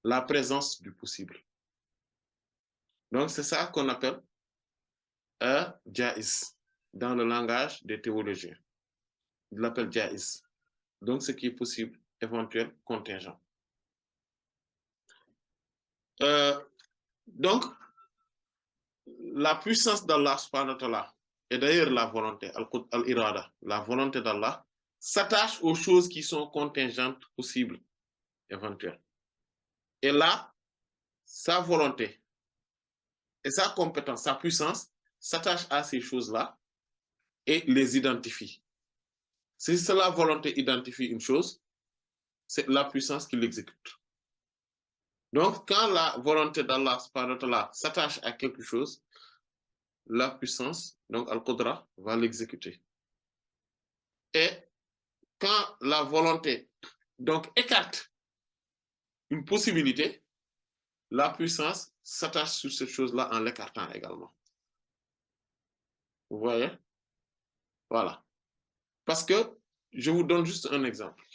la présence du possible. Donc, c'est ça qu'on appelle Jaiz dans le langage des théologiens. Ils l'appellent Jaiz. Donc, ce qui est possible, éventuel, contingent. Donc, la puissance d'Allah, subhanahu wa ta'ala, et d'ailleurs la volonté, al-irada, la volonté d'Allah, s'attache aux choses qui sont contingentes, possibles, éventuelles. Et là, sa volonté et sa compétence, sa puissance s'attachent à ces choses-là et les identifie. Si la volonté identifie une chose, c'est la puissance qui l'exécute. Donc, quand la volonté d'Allah s'attache à quelque chose, la puissance, donc Al-Qudra, va l'exécuter. Et quand la volonté, donc, écarte une possibilité, la puissance s'attache sur cette chose-là en l'écartant également. Vous voyez? Voilà. Parce que, je vous donne juste un exemple.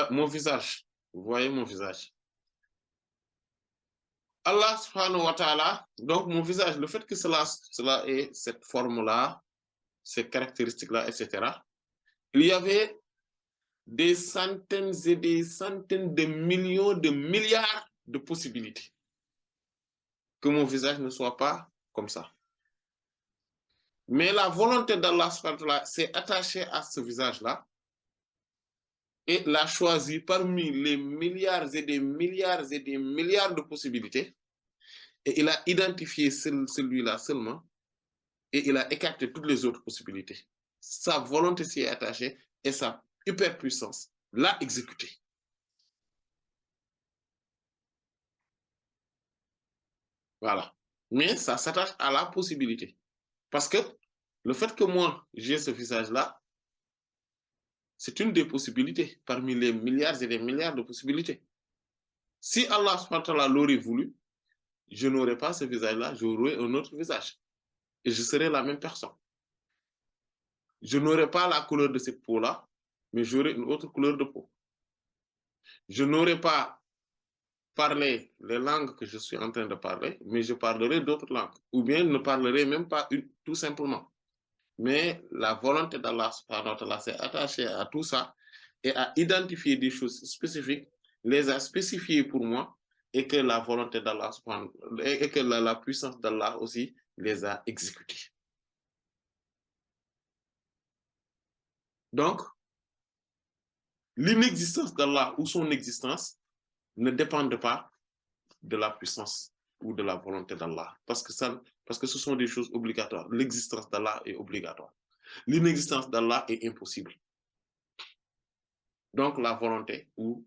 Mon visage. Vous voyez mon visage. Allah subhanahu wa ta'ala, donc mon visage, le fait que cela ait cette forme-là, ces caractéristiques-là, etc., il y avait des centaines et des centaines de millions, de milliards de possibilités que mon visage ne soit pas comme ça. Mais la volonté d'Allah s'est attachée à ce visage-là et l'a choisi parmi les milliards et des milliards et des milliards de possibilités. Et il a identifié celui-là seulement et il a écarté toutes les autres possibilités. Sa volonté s'y est attachée et sa hyperpuissance l'a exécutée. Voilà. Mais ça s'attache à la possibilité. Parce que le fait que moi, j'ai ce visage-là, c'est une des possibilités parmi les milliards et les milliards de possibilités. Si Allah l'aurait voulu, je n'aurais pas ce visage-là, j'aurais un autre visage. Et je serais la même personne. Je n'aurais pas la couleur de cette peau-là, mais j'aurais une autre couleur de peau. Je n'aurais pas parlé les langues que je suis en train de parler, mais je parlerai d'autres langues. Ou bien ne parlerai même pas une, tout simplement. Mais la volonté d'Allah s'est attachée à tout ça et a identifié des choses spécifiques, les a spécifiées pour moi et que la volonté d'Allah et que la puissance d'Allah aussi les a exécutées. Donc, l'inexistence d'Allah ou son existence ne dépendent pas de la puissance ou de la volonté d'Allah. Parce que ce sont des choses obligatoires. L'existence d'Allah est obligatoire. L'inexistence d'Allah est impossible. Donc, la volonté ou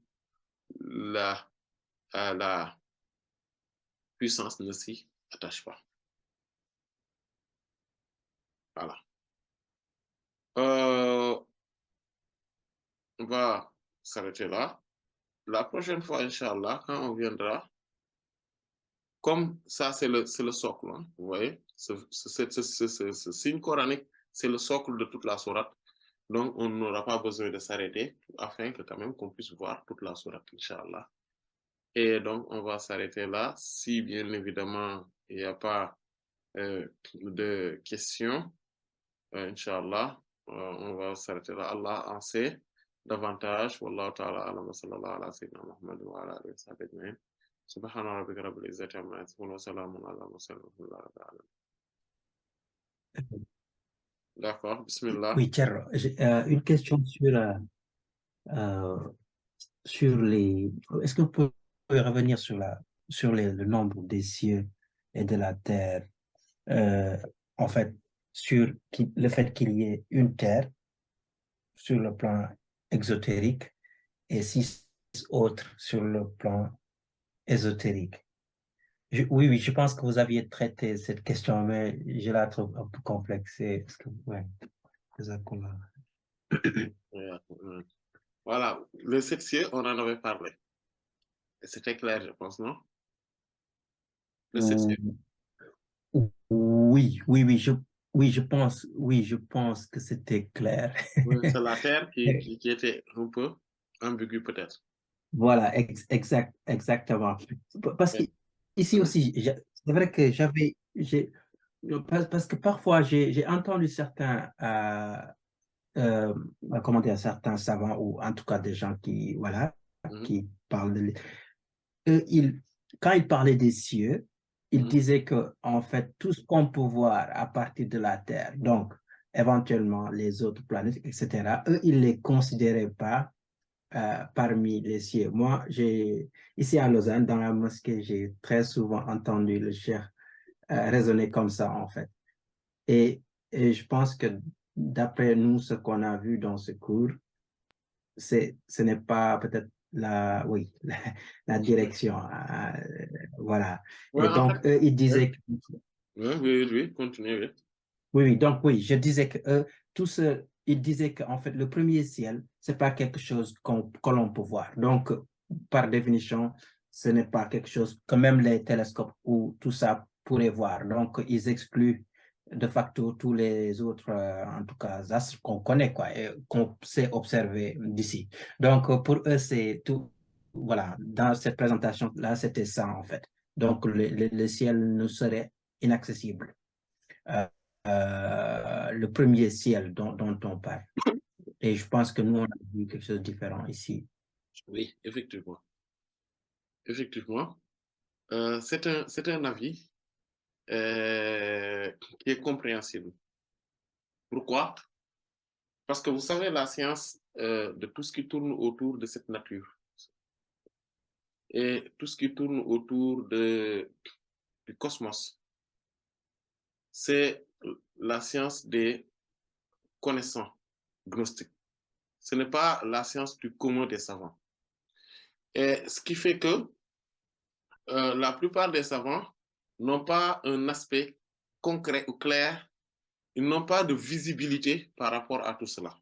la puissance ne s'y attache pas. Voilà. On va s'arrêter là. La prochaine fois, Inch'Allah, quand on viendra, comme ça, c'est le socle, hein, vous voyez, ce signe coranique, c'est le socle de toute la sourate. Donc, on n'aura pas besoin de s'arrêter afin que quand même qu'on puisse voir toute la sourate, Inch'Allah. Et donc, on va s'arrêter là. Si bien évidemment, il n'y a pas de questions, Inch'Allah, on va s'arrêter là. Allah en sait davantage. Wallahu ta'ala alam wa sallallahu ala sayyidina Muhammad wa ala alihi wa sahbihi ajma'in. Subhana rabbika rabbil izzati amma yasifun wa salamun ala al-mursalin walhamdulillahi rabbil alamin. D'accord, bismillah. Oui, Thierry, une question sur les... Est-ce que vous pouvez revenir sur le nombre des cieux et de la terre, en fait, sur le fait qu'il y ait une terre sur le plan exotérique, et si autre sur le plan ésotérique. Oui, oui, je pense que vous aviez traité cette question, mais je la trouve un peu complexe. Parce que, ouais, exactement. Voilà, le septième, on en avait parlé. Et c'était clair, je pense, non? Le septième. Oui, oui, je pense que c'était clair. Oui, c'est la Terre qui était un peu ambiguë, peut-être. Voilà, exactement. Parce que Ouais. ici Mhm, aussi, c'est vrai que parce que parfois j'ai entendu certains, euh, comment dire, certains savants ou en tout cas des gens qui, voilà, mhm, qui parlent eux, quand ils parlaient des cieux, ils mhm. disaient que, en fait, tout ce qu'on peut voir à partir de la Terre, donc éventuellement les autres planètes, etc., eux, ils ne les considéraient pas parmi les cieux. Moi, ici à Lausanne, dans la mosquée, j'ai très souvent entendu le cheikh raisonner comme ça, en fait. Et, et je pense que d'après nous, ce qu'on a vu dans ce cours, ce n'est pas peut-être oui, la direction. Voilà. Ouais, Et en fait, donc, eux, ils oui, disaient oui, oui, oui, continuez, oui. oui, oui, donc oui, je disais que ils disaient qu'en fait, le premier ciel, c'est pas quelque chose que l'on peut voir. Donc, par définition, ce n'est pas quelque chose que même les télescopes ou tout ça pourraient voir. Donc, ils excluent de facto tous les autres, en tout cas, astres qu'on connaît, quoi, et qu'on sait observer d'ici. Donc, pour eux, c'est tout. Voilà, dans cette présentation-là, c'était ça, en fait. Donc, le ciel ne serait inaccessible. Euh, le premier ciel dont on parle. Et je pense que nous, on a vu quelque chose de différent ici. Oui, effectivement. Effectivement. C'est un avis qui est compréhensible. Pourquoi? Parce que vous savez, la science de tout ce qui tourne autour de cette nature et tout ce qui tourne autour du cosmos, c'est la science des connaissants gnostiques. Ce n'est pas la science du commun des savants. Et ce qui fait que la plupart des savants n'ont pas un aspect concret ou clair, ils n'ont pas de visibilité par rapport à tout cela.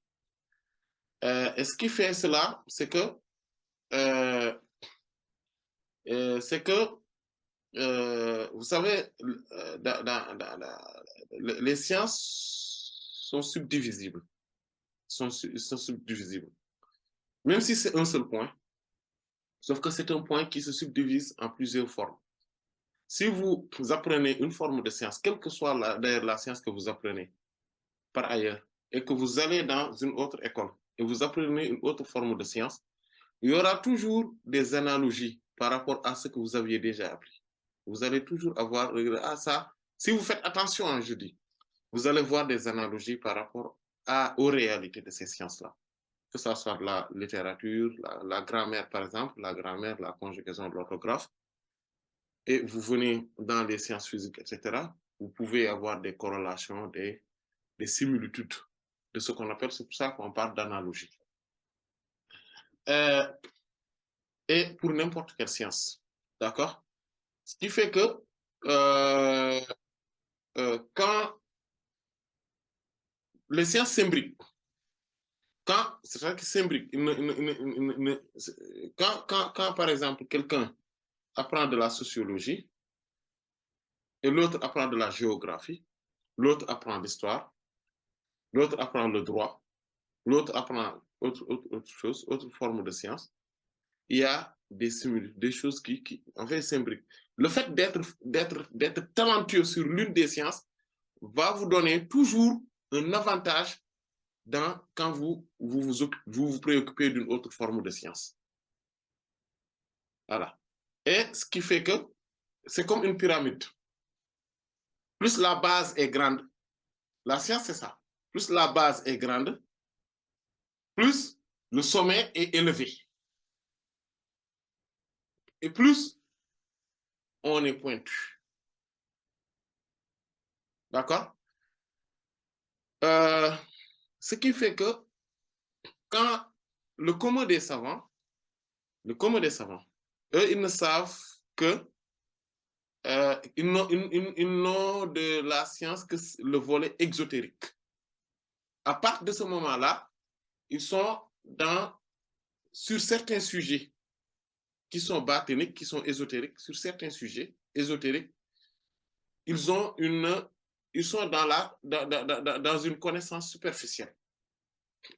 Et ce qui fait cela, euh, c'est que vous savez, les sciences sont subdivisibles, sont subdivisibles. Même si c'est un seul point, sauf que c'est un point qui se subdivise en plusieurs formes. Si vous apprenez une forme de science, quelle que soit la science que vous apprenez par ailleurs, et que vous allez dans une autre école et vous apprenez une autre forme de science, il y aura toujours des analogies par rapport à ce que vous aviez déjà appris. Vous allez toujours avoir, ça, si vous faites attention, hein, je dis, vous allez voir des analogies par rapport aux réalités de ces sciences-là. Que ce soit de la littérature, la grammaire, par exemple, la grammaire, la conjugaison de l'orthographe, et vous venez dans les sciences physiques, etc., vous pouvez avoir des corrélations, des similitudes de ce qu'on appelle, c'est pour ça qu'on parle d'analogie. Euh, et pour n'importe quelle science, d'accord? Ce qui fait que euh, quand les sciences s'imbriquent, c'est ça qui s'imbrique, quand, par exemple, quelqu'un apprend de la sociologie et l'autre apprend de la géographie, l'autre apprend l'histoire, l'autre apprend le droit, l'autre apprend autre chose, autre forme de science, il y a des similitudes, des choses en fait, s'imbriquent. Le fait d'être talentueux sur l'une des sciences va vous donner toujours un avantage quand vous préoccupez d'une autre forme de science. Voilà. Et ce qui fait que c'est comme une pyramide. Plus la base est grande, la science c'est ça. Plus la base est grande, plus le sommet est élevé. Et plus on est pointu. D'accord? Ce qui fait que quand le commun des savants, le commun des savants, eux, ils ne savent que ils n'ont de la science que le volet exotérique. À partir de ce moment-là, ils sont sur certains sujets qui sont batiniques, qui sont ésotériques, sur certains sujets ésotériques, ils sont dans une connaissance superficielle.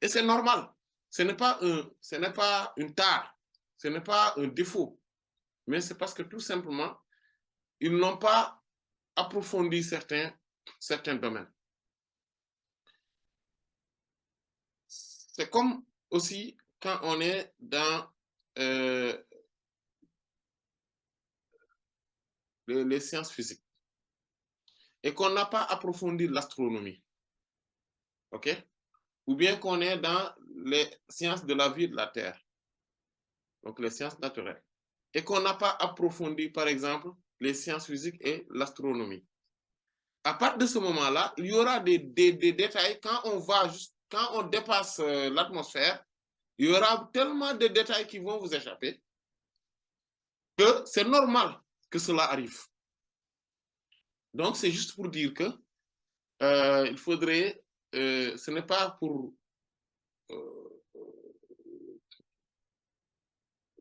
Et c'est normal. Ce n'est pas une tare, ce n'est pas un défaut, mais c'est parce que tout simplement, ils n'ont pas approfondi certains domaines. C'est comme aussi quand on est dans les sciences physiques et qu'on n'a pas approfondi l'astronomie, ok? Ou bien qu'on est dans les sciences de la vie de la Terre, donc les sciences naturelles, et qu'on n'a pas approfondi, par exemple, les sciences physiques et l'astronomie. À partir de ce moment-là, il y aura des détails quand on dépasse l'atmosphère, il y aura tellement de détails qui vont vous échapper que c'est normal que cela arrive. Donc, c'est juste pour dire que il faudrait, ce n'est pas pour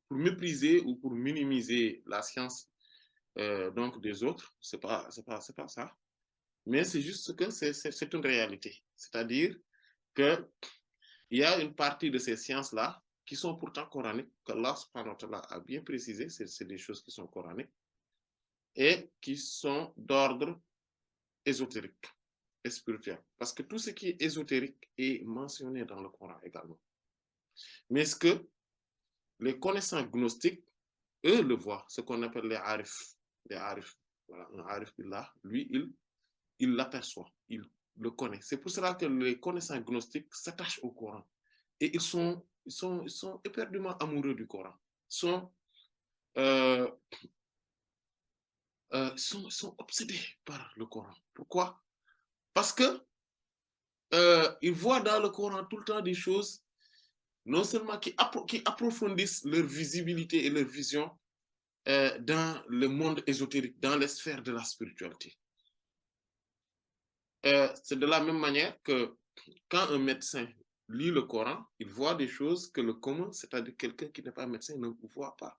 mépriser ou pour minimiser la science donc des autres, c'est pas ça, mais c'est juste que c'est une réalité. C'est-à-dire que il y a une partie de ces sciences-là qui sont pourtant coraniques, que Allah subhanahu wa ta'ala a bien précisé, c'est des choses qui sont coraniques, et qui sont d'ordre ésotérique et spirituel. Parce que tout ce qui est ésotérique est mentionné dans le Coran également. Mais ce que les connaissants gnostiques, eux, le voient, ce qu'on appelle les arifs. Les arifs. Voilà, un arif billah, lui, il l'aperçoit, il le connaît. C'est pour cela que les connaissants gnostiques s'attachent au Coran. Et ils sont éperdument amoureux du Coran. Ils sont obsédés par le Coran. Pourquoi? Parce que ils voient dans le Coran tout le temps des choses, non seulement qui approfondissent leur visibilité et leur vision dans le monde ésotérique, dans les sphères de la spiritualité. C'est de la même manière que quand un médecin lit le Coran, il voit des choses que le commun, c'est-à-dire quelqu'un qui n'est pas médecin, ne voit pas.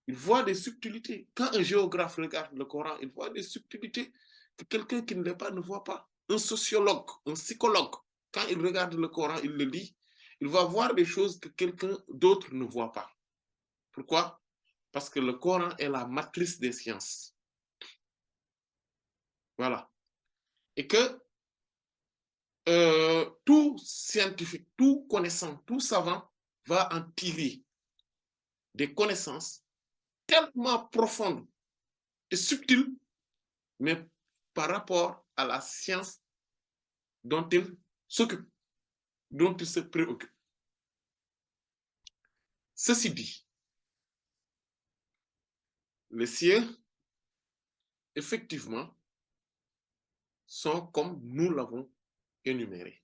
Il voit des subtilités. Quand un géographe regarde le Coran, il voit des subtilités que quelqu'un qui ne l'est pas ne voit pas. Un sociologue, un psychologue, quand il regarde le Coran, il le lit, il va voir des choses que quelqu'un d'autre ne voit pas. Pourquoi? Parce que le Coran est la matrice des sciences. Voilà. Et que tout scientifique, tout connaissant, tout savant va en tirer des connaissances tellement profondes et subtiles, mais par rapport à la science dont il s'occupe, dont il se préoccupe. Ceci dit, les cieux, effectivement, sont comme nous l'avons énuméré.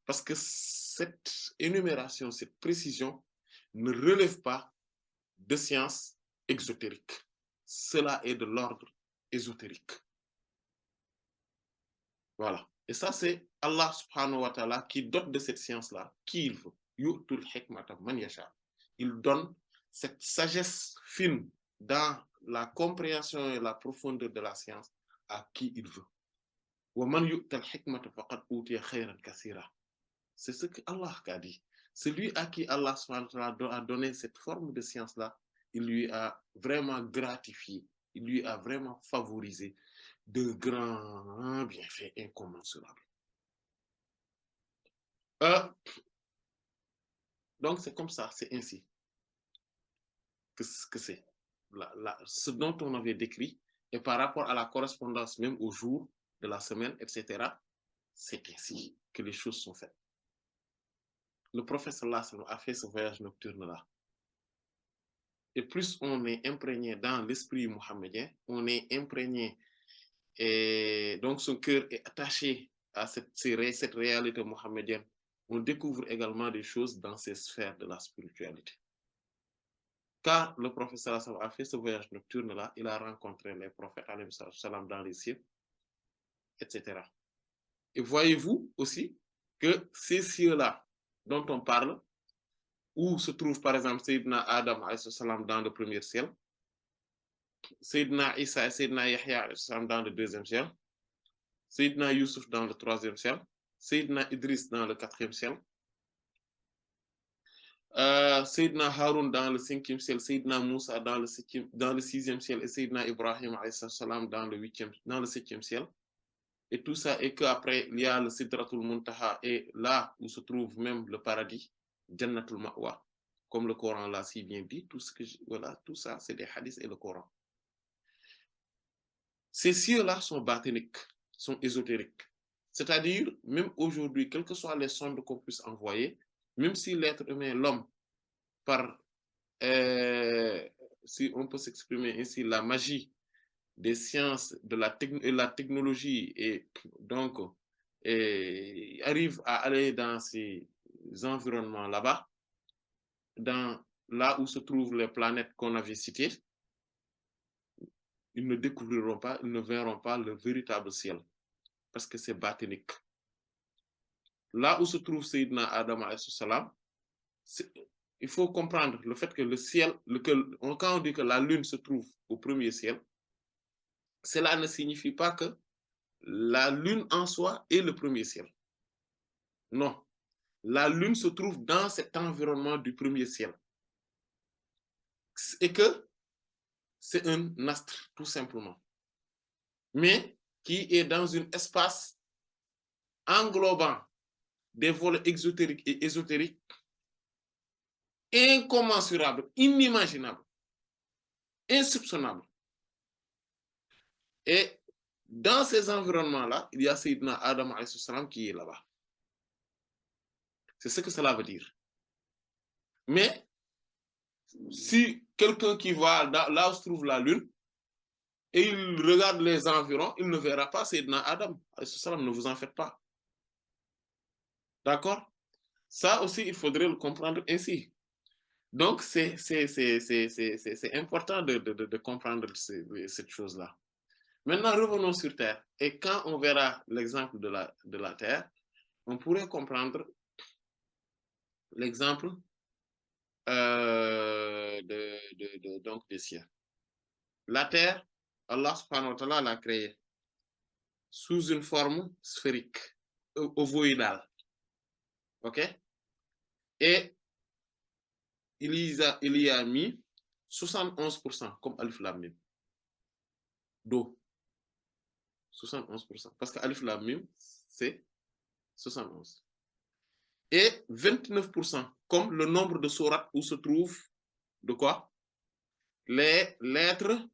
Parce que cette énumération, cette précision ne relève pas de sciences exotériques. Cela est de l'ordre ésotérique. Voilà. Et ça, c'est Allah subhanahu wa ta'ala qui dote de cette science-là qui il veut. Yu'tul hikmata man yasha. Il donne cette sagesse fine dans la compréhension et la profondeur de la science à qui il veut. Wa man yu'tal hikmata faqad utiya khayran kathira. C'est ce que Allah a dit. Celui à qui Allah a donné cette forme de science-là, il lui a vraiment gratifié, il lui a vraiment favorisé de grands bienfaits incommensurables. Donc c'est comme ça, c'est ainsi que c'est. Ce dont on avait décrit, et par rapport à la correspondance même au jour de la semaine, etc., c'est ainsi que les choses sont faites. Le prophète sallallahu alayhi wa sallam a fait ce voyage nocturne-là. Et plus on est imprégné dans l'esprit mohammedien, on est imprégné, et donc son cœur est attaché à cette réalité mohammedienne, on découvre également des choses dans ces sphères de la spiritualité. Car le prophète sallallahu alayhi wa sallam a fait ce voyage nocturne-là, il a rencontré les prophètes alayhi wa sallam dans les cieux, etc. Et voyez-vous aussi que ces cieux-là dont on parle, où se trouve par exemple Sayyidina Adam alayhi salam dans le premier ciel, Sayyidina Isa et Sayyidina Yahya alayhi salam dans le deuxième ciel, Sayyidina Yusuf dans le troisième ciel, Sayyidina Idris dans le quatrième ciel, Sayyidina Haroun dans le cinquième ciel, Sayyidina Moussa dans le sixième ciel et Sayyidina Ibrahim alayhi salam dans le septième ciel. Et tout ça, et qu'après, il y a le Sidratul Muntaha, et là où se trouve même le paradis, Jannatul Ma'wa, comme le Coran l'a si bien dit, tout ça, c'est des hadiths et le Coran. Ces cieux-là sont batiniques, sont ésotériques. C'est-à-dire, même aujourd'hui, quelles que soient les sondes qu'on puisse envoyer, même si l'être humain, l'homme, par, si on peut s'exprimer ainsi, la magie des sciences, de la technologie, et donc arrive à aller dans ces environnements là-bas, là où se trouvent les planètes qu'on avait citées, ils ne découvriront pas, ils ne verront pas le véritable ciel, parce que c'est batinique. Là où se trouve Sayyidina Adam alayhi salam, il faut comprendre le fait que le ciel, quand on dit que la lune se trouve au premier ciel, cela ne signifie pas que la lune en soi est le premier ciel. Non. La lune se trouve dans cet environnement du premier ciel. Et que c'est un astre, tout simplement. Mais qui est dans un espace englobant des volets exotériques et ésotériques incommensurables, inimaginables, insoupçonnables. Et dans ces environnements-là, il y a Sayyidina Adam alayhi salam qui est là-bas. C'est ce que cela veut dire. Mais si quelqu'un qui va là où se trouve la lune et il regarde les environs, il ne verra pas Sayyidina Adam alayhi salam, ne vous en faites pas. D'accord? Ça aussi, il faudrait le comprendre ainsi. Donc, c'est important de comprendre cette chose-là. Maintenant, revenons sur Terre. Et quand on verra l'exemple de la Terre, on pourrait comprendre l'exemple donc des cieux. La Terre, Allah subhanahu wa ta'ala l'a créée sous une forme sphérique, ovoïdale. OK? Et il y a mis 71% comme Alif Lam Mim d'eau. 71%. Parce que Alif Lam Mim, c'est 71. Et 29% comme le nombre de sourates où se trouve de quoi? Les lettres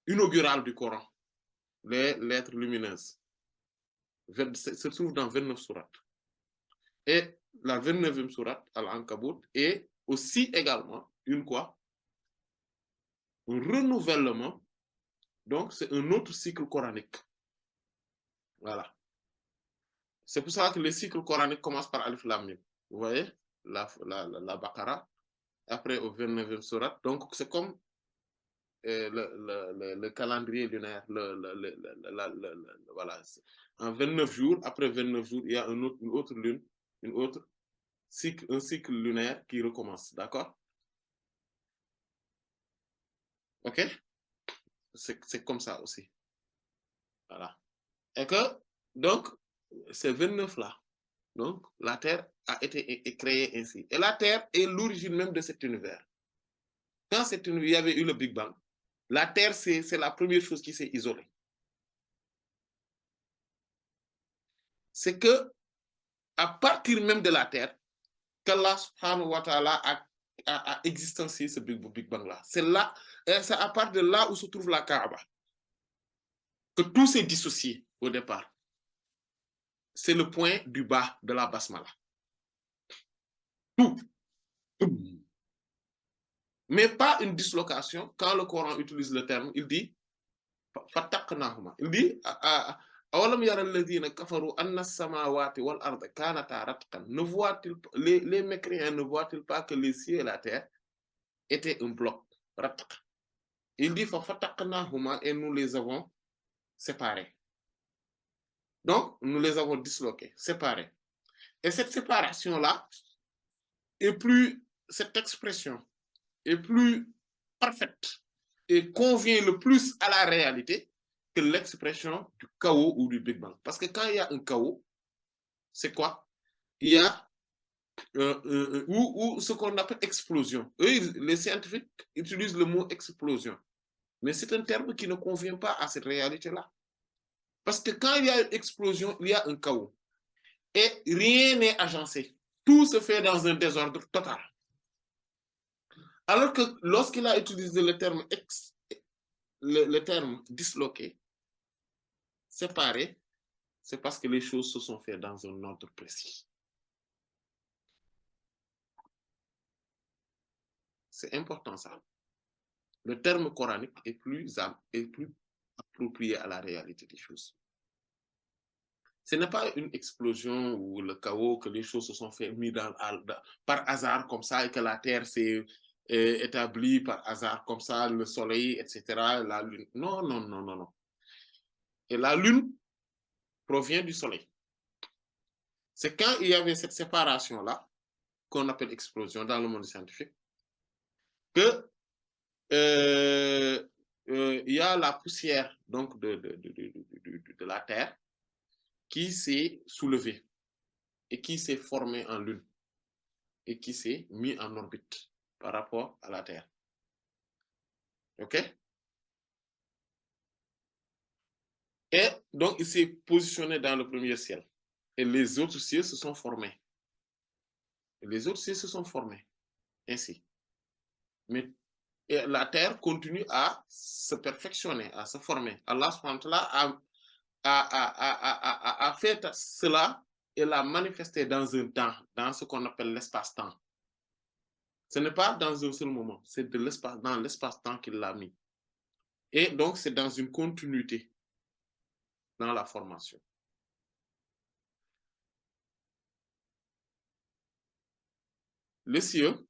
inaugurales du Coran. Les lettres lumineuses. Se trouve dans 29 sourates. Et la 29e sourate, Al-Ankabut, est aussi également une quoi? Un renouvellement. Donc, c'est un autre cycle coranique. Voilà. C'est pour ça que les cycles coraniques commencent par Alif Lam Mim. Vous voyez? La Baqara, après au 29e sourate. Donc, c'est comme le calendrier lunaire. Voilà. En 29 jours, après 29 jours, il y a une autre lune, un cycle lunaire qui recommence. D'accord? OK? C'est comme ça aussi. Voilà. Et que, donc, ces 29 là, donc, la Terre a été créée ainsi. Et la Terre est l'origine même de cet univers. Quand il y avait eu le Big Bang, la Terre, c'est la première chose qui s'est isolée. C'est que, à partir même de la Terre, qu'Allah subhanahu wa ta'ala a existencié ce Big Bang-là. C'est à partir de là où se trouve la Kaaba que tout s'est dissocié au départ. C'est le point du bas de la basmala. Tout. Mais pas une dislocation. Quand le Coran utilise le terme, il dit il dit les mécréants ne voient-ils pas que les cieux et la terre était un bloc. Il dit فَفَتَقْنَاهُمَا et nous les avons séparés. Donc, nous les avons disloqués, séparés. Et cette séparation-là cette expression est plus parfaite et convient le plus à la réalité que l'expression du chaos ou du Big Bang. Parce que quand il y a un chaos, c'est quoi? Il y a ou ce qu'on appelle explosion. Eux, les scientifiques utilisent le mot explosion. Mais c'est un terme qui ne convient pas à cette réalité-là. Parce que quand il y a une explosion, il y a un chaos. Et rien n'est agencé. Tout se fait dans un désordre total. Alors que lorsqu'il a utilisé le terme disloqué, séparé, c'est parce que les choses se sont faites dans un ordre précis. C'est important ça. Le terme coranique est plus approprié à la réalité des choses. Ce n'est pas une explosion ou le chaos que les choses se sont faites par hasard comme ça et que la Terre s'est établie par hasard comme ça, le Soleil, etc., la Lune. Non, non, non, non, non. Et la Lune provient du Soleil. C'est quand il y avait cette séparation-là, qu'on appelle explosion dans le monde scientifique, que il y a la poussière donc de la Terre qui s'est soulevée et qui s'est formée en Lune et qui s'est mis en orbite par rapport à la Terre. OK? Et donc, il s'est positionné dans le premier ciel. Et les autres cieux se sont formés. Et les autres cieux se sont formés. Ainsi. Mais et la Terre continue à se perfectionner, à se former. Allah subhanahu wa ta'ala a fait cela et l'a manifesté dans un temps, dans ce qu'on appelle l'espace-temps. Ce n'est pas dans un seul moment, c'est dans l'espace-temps qu'il l'a mis. Et donc, c'est dans une continuité dans la formation. Les cieux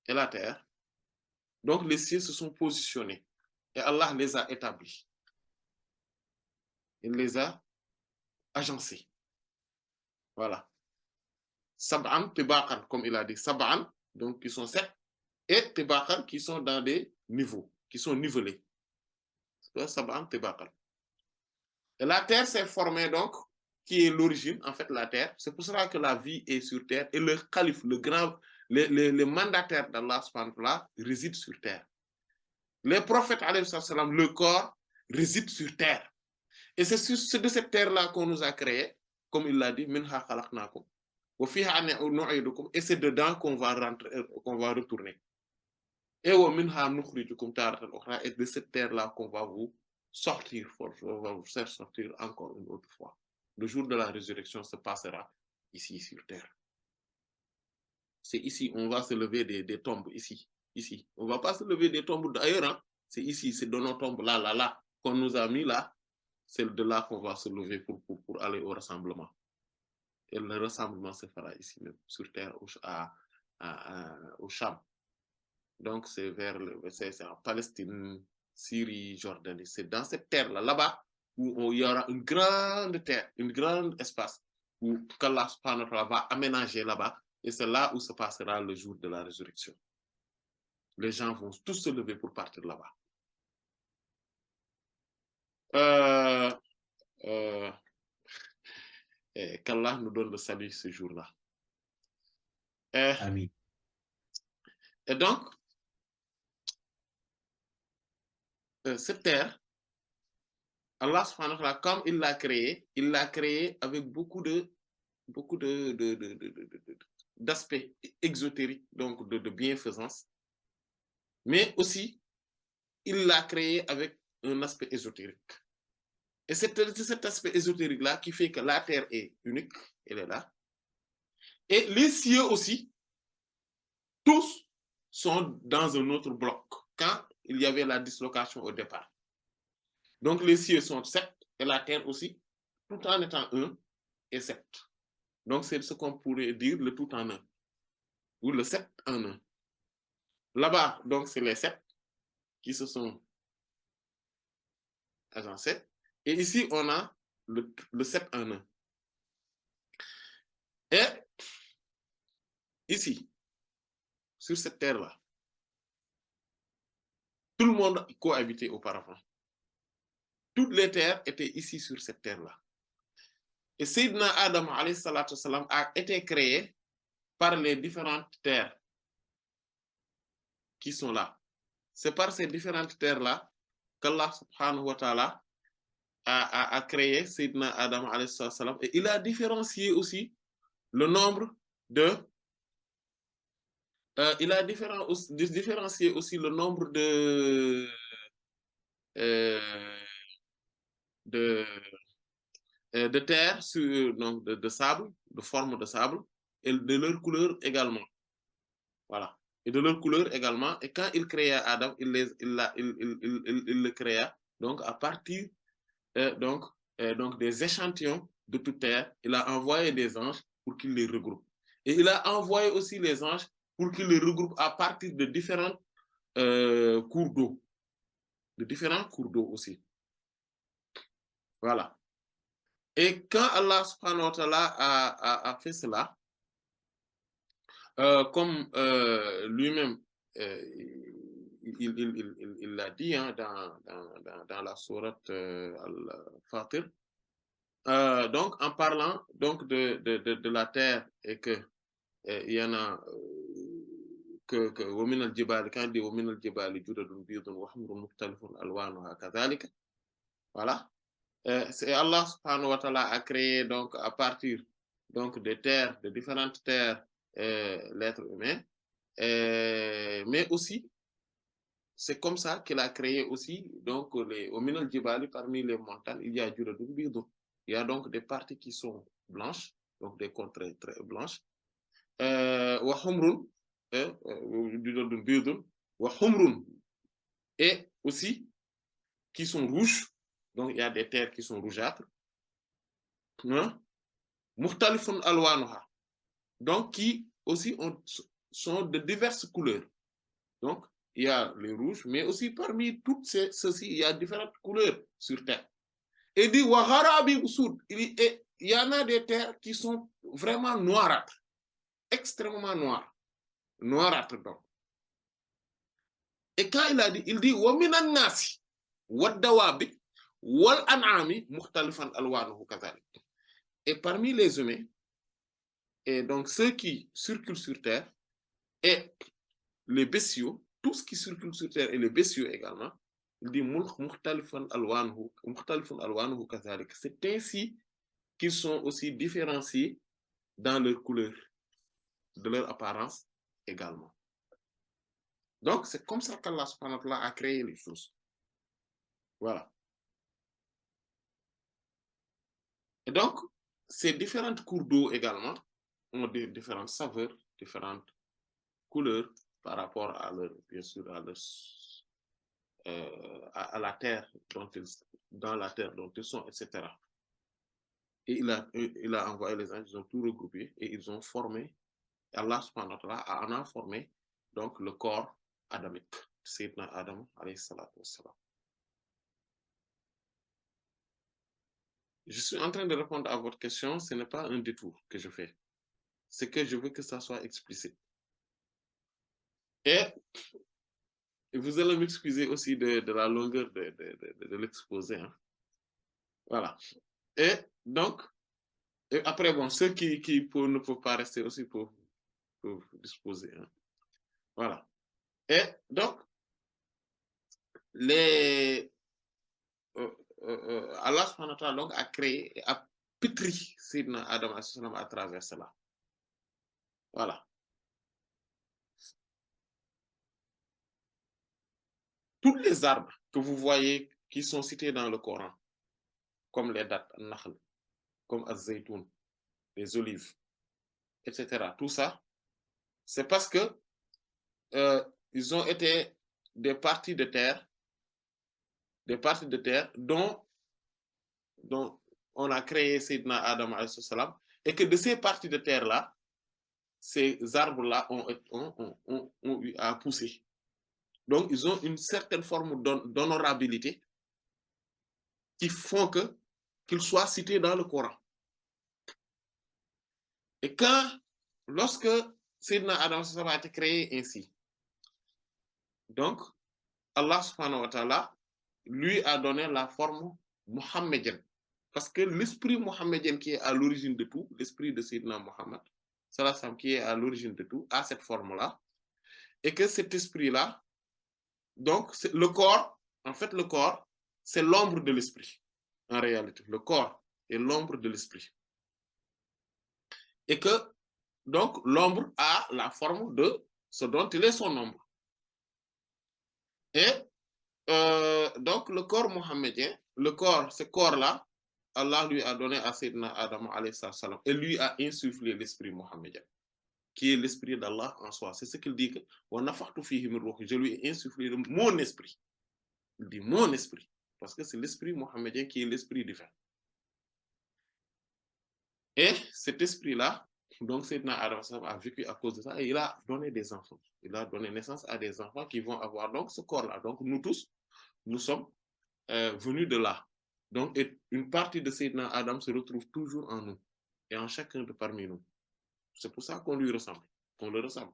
et la terre, donc les cieux se sont positionnés et Allah les a établis. Il les a agencés. Voilà. Sab'an tibaqan, comme il a dit. Sab'an, donc qui sont 7, et tibaqan qui sont dans des niveaux, qui sont nivelés. Sab'an tibaqan. Et la terre s'est formée donc, qui est l'origine, en fait, la terre. C'est pour cela que la vie est sur terre. Et le calife, le grand, les mandataires d'Allah résident sur terre. Les prophètes, le corps, réside sur terre. Et c'est de cette terre-là qu'on nous a créés, comme il l'a dit, et c'est dedans qu'on va retourner. Et de cette terre-là qu'on va vous sortir, on va vous faire sortir encore une autre fois. Le jour de la résurrection se passera ici sur terre. C'est ici, on va se lever des tombes, ici. On ne va pas se lever des tombes d'ailleurs, hein. C'est ici, c'est dans nos tombes là, qu'on nous a mis là. C'est de là qu'on va se lever pour aller au rassemblement. Et le rassemblement se fera ici même, sur terre, au Cham. Donc, c'est en Palestine, Syrie, Jordanie. C'est dans cette terre-là, là-bas, où il y aura une grande terre, un grand espace, où qu'Allah va aménager là-bas. Et c'est là où se passera le jour de la résurrection. Les gens vont tous se lever pour partir là-bas. Qu'Allah nous donne le salut ce jour-là. Amen. Et donc, cette terre, Allah subhanahu wa ta'ala, comme il l'a créé avec beaucoup d'aspects exotériques, donc de bienfaisance, mais aussi, il l'a créé avec un aspect ésotérique. Et c'est cet aspect ésotérique-là qui fait que la terre est unique, elle est là. Et les cieux aussi, tous sont dans un autre bloc, quand il y avait la dislocation au départ. Donc les cieux sont 7 et la terre aussi, tout en étant 1 et 7. Donc c'est ce qu'on pourrait dire le tout en 1, ou le 7 en 1. Là-bas, donc, c'est les 7 qui se sont agencés. Et ici, on a le 7 en 1. Et ici, sur cette terre-là, tout le monde cohabitait auparavant. Toutes les terres étaient ici sur cette terre-là. Et Sayyidina Adam alayhi salatu salam a été créé par les différentes terres qui sont là. C'est par ces différentes terres-là qu'Allah subhanahu wa ta'ala a créé Sayyidina Adam alayhi salam, et il a différencié aussi le nombre de il a différencié aussi le nombre de terre donc de sable, de forme de sable, et de leur couleur également. Voilà. Et de leur couleur également. Et quand il créa Adam, il le créa donc à partir donc des échantillons de toute terre. Il a envoyé des anges pour qu'ils les regroupent. Et il a envoyé aussi les anges pour qu'ils les regroupent à partir de différents cours d'eau. De différents cours d'eau aussi. Voilà. Et quand Allah subhanahu wa ta'ala a fait cela, comme lui-même, il l'a dit hein, dans la sourate Al-Fatir, donc en parlant donc de la terre et que il y en a que ومن الجبال quand il dit ومن الجبال جدد بيض وحمر مختلف ألوانها كذلك, voilà. C'est Allah subhanahu wa ta'ala a créé donc à partir donc des terres, de différentes terres, l'être humain, mais aussi c'est comme ça qu'il a créé aussi donc au minal jibali, parmi les montagnes il y a juradun bidun, il y a donc des parties qui sont blanches, donc des contrées très blanches, wa humrun juradun bidun wa humrun, et aussi qui sont rouges, donc il y a des terres qui sont rougeâtres, mukhtalifun alwanuha, donc qui aussi sont de diverses couleurs. Donc il y a les rouges, mais aussi parmi toutes ceci, il y a différentes couleurs sur terre. Et dit wa gharabi usud, il y en a des terres qui sont vraiment noirâtres, extrêmement noirâtres donc. Et quand il dit wa minan nasi wad dawabi wal an'ami mukhtalifan alwanuhu kadhalik. Et parmi les humains, et donc ceux qui circulent sur terre, et les bestiaux, tout ce qui circule sur terre et les bestiaux également, il dit mukhtalifun alwanuhu kadhalik. C'est ainsi qu'ils sont aussi différenciés dans leur couleur, de leur apparence également. Donc c'est comme ça qu'Allah subhanahu wa ta'ala a créé les choses. Voilà. Et donc ces différentes cours d'eau également ont des différentes saveurs, différentes couleurs par rapport à leur, bien sûr, à la terre dans la terre dont ils sont, etc. Et il a envoyé les anges, ils ont tout regroupé et ils ont formé, Allah subhanahu wa ta'ala en a formé donc le corps adamique, Sayyidina Adam alayhi salatu wassalam. Je suis en train de répondre à votre question, ce n'est pas un détour que je fais, c'est que je veux que ça soit explicite. Et vous allez m'excuser aussi de la longueur de l'exposé. Hein. Voilà. Et donc, et après, bon, ceux qui ne peuvent pas rester aussi peuvent disposer. Hein. Voilà. Et donc, Allah subhanahu wa ta'ala a créé, a pétri Sayyidina Adam à travers cela. Voilà. Tous les arbres que vous voyez qui sont cités dans le Coran, comme les dattes, al-nakhl, comme az-zaytoun, les olives, etc. Tout ça, c'est parce que ils ont été des parties de terre dont on a créé Sayyidina Adam alayhi salam, et que de ces parties de terre-là, ces arbres-là ont eu à pousser. Donc, ils ont une certaine forme d'honorabilité qui font qu'ils soient cités dans le Coran. Et lorsque Sayyidina Adam a été créé ainsi, donc, Allah subhanahu wa ta'ala lui a donné la forme mohammedienne. Parce que l'esprit mohammedien qui est à l'origine de tout, l'esprit de Sayyidina Muhammad, qui est à l'origine de tout, a cette forme-là. Et que cet esprit-là, donc, le corps, en fait, le corps, c'est l'ombre de l'esprit. En réalité, le corps est l'ombre de l'esprit. Et que, donc, l'ombre a la forme de ce dont il est son ombre. Et donc, le corps mohammedien, le corps, ce corps-là, Allah lui a donné à Sayyidina Adam alayhi salam et lui a insufflé l'esprit mohammedien, qui est l'esprit d'Allah en soi. C'est ce qu'il dit que je lui ai insufflé mon esprit. Il dit mon esprit, parce que c'est l'esprit mohammedien qui est l'esprit divin. Et cet esprit-là, donc Sayyidina Adam a vécu à cause de ça et il a donné des enfants. Il a donné naissance à des enfants qui vont avoir donc ce corps-là. Donc nous tous, nous sommes venus de là. Donc une partie de Sayyidina Adam se retrouve toujours en nous et en chacun de parmi nous. C'est pour ça qu'on lui ressemble, qu'on le ressemble.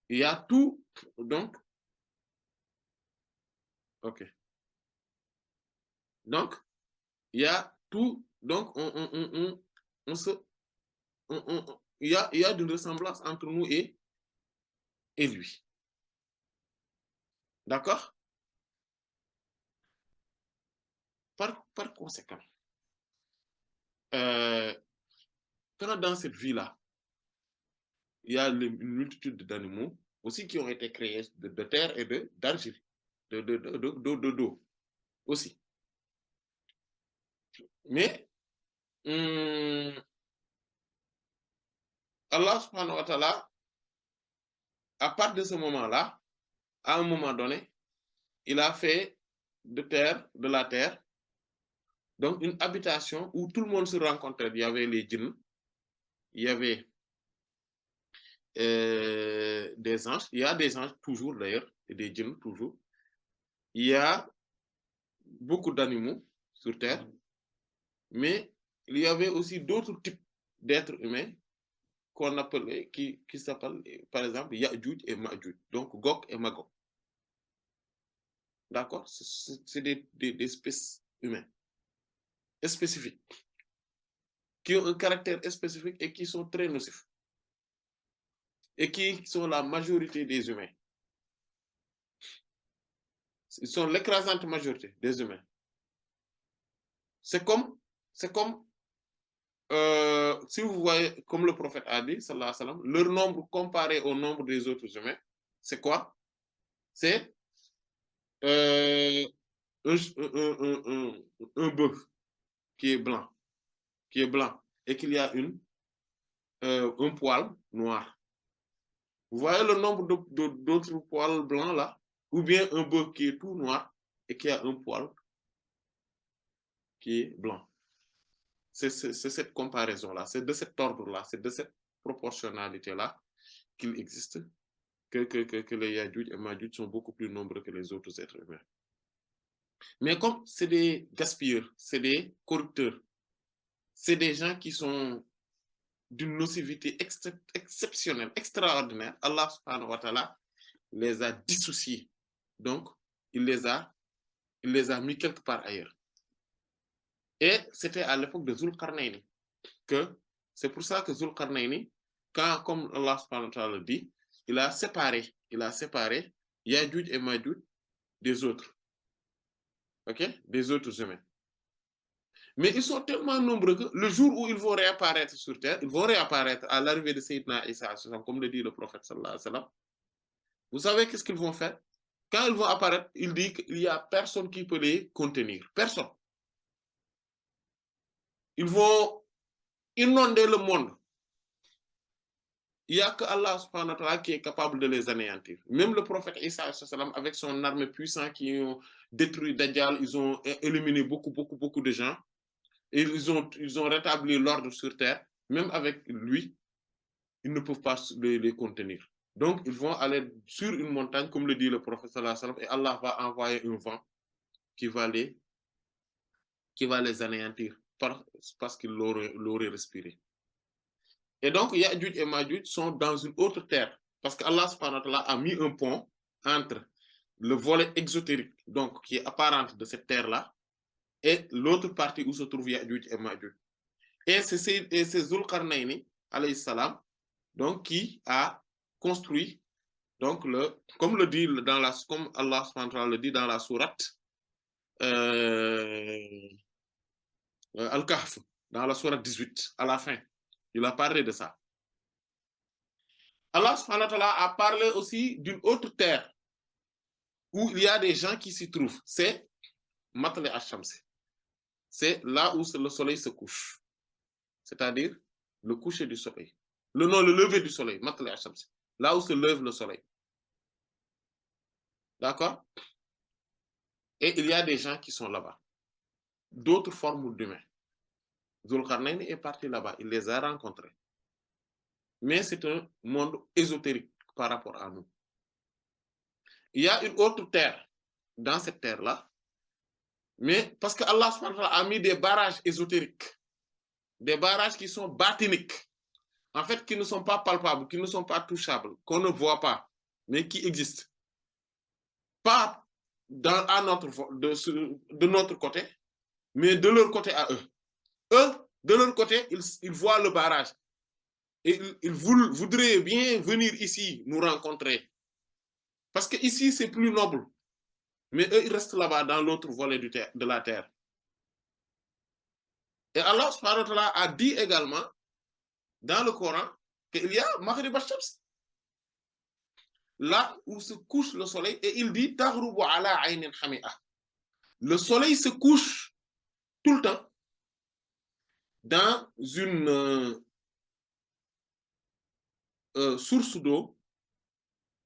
Il y a tout, donc, ok. Donc, il y a tout, donc il y a une ressemblance entre nous et lui. D'accord? Par conséquent, dans cette vie-là, il y a une multitude d'animaux aussi qui ont été créés de terre et d'argile, d'eau aussi. Mais Allah subhanahu wa ta'ala, à partir de ce moment-là, à un moment donné, il a fait de la terre, donc une habitation où tout le monde se rencontrait. Il y avait les djinns, il y avait des anges, il y a des anges toujours d'ailleurs, et des djinns toujours. Il y a beaucoup d'animaux sur terre, mais il y avait aussi d'autres types d'êtres humains qu'on appelait, qui s'appellent par exemple Ya'juj et Ma'juj, donc Gog et Magog. D'accord? C'est des espèces humaines spécifiques, qui ont un caractère spécifique et qui sont très nocifs, et qui sont la majorité des humains. Ils sont l'écrasante majorité des humains. C'est comme si vous voyez, comme le prophète a dit, sallallahu alayhi wa sallam, leur nombre comparé au nombre des autres humains, c'est quoi? C'est un bœuf qui est blanc, et qu'il y a un poil noir. Vous voyez le nombre d'autres poils blancs là? Ou bien un bœuf qui est tout noir et qui a un poil qui est blanc. C'est cette comparaison-là, c'est de cet ordre-là, c'est de cette proportionnalité-là qu'il existe que les Ya'juj et Ma'juj sont beaucoup plus nombreux que les autres êtres humains. Mais comme c'est des gaspilleurs, c'est des corrupteurs, c'est des gens qui sont d'une nocivité exceptionnelle, extraordinaire, Allah subhanahu wa ta'ala les a dissociés. Donc, il les a mis quelque part ailleurs. Et c'était à l'époque de Zulkarnaini que c'est pour ça que Zulkarnaini, comme Allah subhanahu wa ta'ala dit, il a séparé Ya'juj et Ma'juj des autres. Ok? Des autres humains. Mais ils sont tellement nombreux que le jour où ils vont réapparaître sur terre, ils vont réapparaître à l'arrivée de Sayyidina Isa, comme le dit le prophète sallallahu alayhi wa sallam. Vous savez qu'est-ce qu'ils vont faire? Quand ils vont apparaître, il dit qu'il n'y a personne qui peut les contenir. Personne. Ils vont inonder le monde. Il n'y a que Allah subhanahu wa ta'ala qui est capable de les anéantir. Même le prophète Isa avec son armée puissante qui ont détruit Dajjal, ils ont éliminé beaucoup de gens. Et ils ont rétabli l'ordre sur terre. Même avec lui, ils ne peuvent pas les contenir. Donc, ils vont aller sur une montagne, comme le dit le prophète sallallahu alayhi wa sallam, et Allah va envoyer un vent qui va les anéantir parce qu'ils l'auraient respiré. Et donc, Ya'juj et Ma'juj sont dans une autre terre, parce qu'Allah subhanahu wa ta'ala a mis un pont entre le volet exotérique, donc qui est apparente de cette terre-là, et l'autre partie où se trouve Ya'juj et Ma'juj. Et c'est Zulqarnaini, alayhi salam, donc qui a construit, donc comme Allah subhanahu wa ta'ala le dit dans la sourate Al-Kahf, dans la sourate 18, à la fin. Il a parlé de ça. Allah subhanahu wa ta'ala a parlé aussi d'une autre terre où il y a des gens qui s'y trouvent. C'est Matla al-Shams. C'est là où le soleil se couche. C'est-à-dire le coucher du soleil. Le lever du soleil. Matla al-Shams. Là où se lève le soleil. D'accord? Et il y a des gens qui sont là-bas. D'autres formes d'humains. Zulqarnain est parti là-bas. Il les a rencontrés. Mais c'est un monde ésotérique par rapport à nous. Il y a une autre terre dans cette terre-là, mais parce que Allah a mis des barrages ésotériques, des barrages qui sont batiniques, en fait, qui ne sont pas palpables, qui ne sont pas touchables, qu'on ne voit pas, mais qui existent. Pas de notre côté, mais de leur côté à eux. Eux, de leur côté, ils voient le barrage. Et ils voudraient bien venir ici nous rencontrer. Parce que ici, c'est plus noble. Mais eux, ils restent là-bas dans l'autre volet de la terre. Et Allah subhanahu wa ta'ala a dit également dans le Coran qu'il y a Maghrib al-Shams, là où se couche le soleil, et il dit Taghrubu ala aynin hami'a. Le soleil se couche tout le temps dans une source d'eau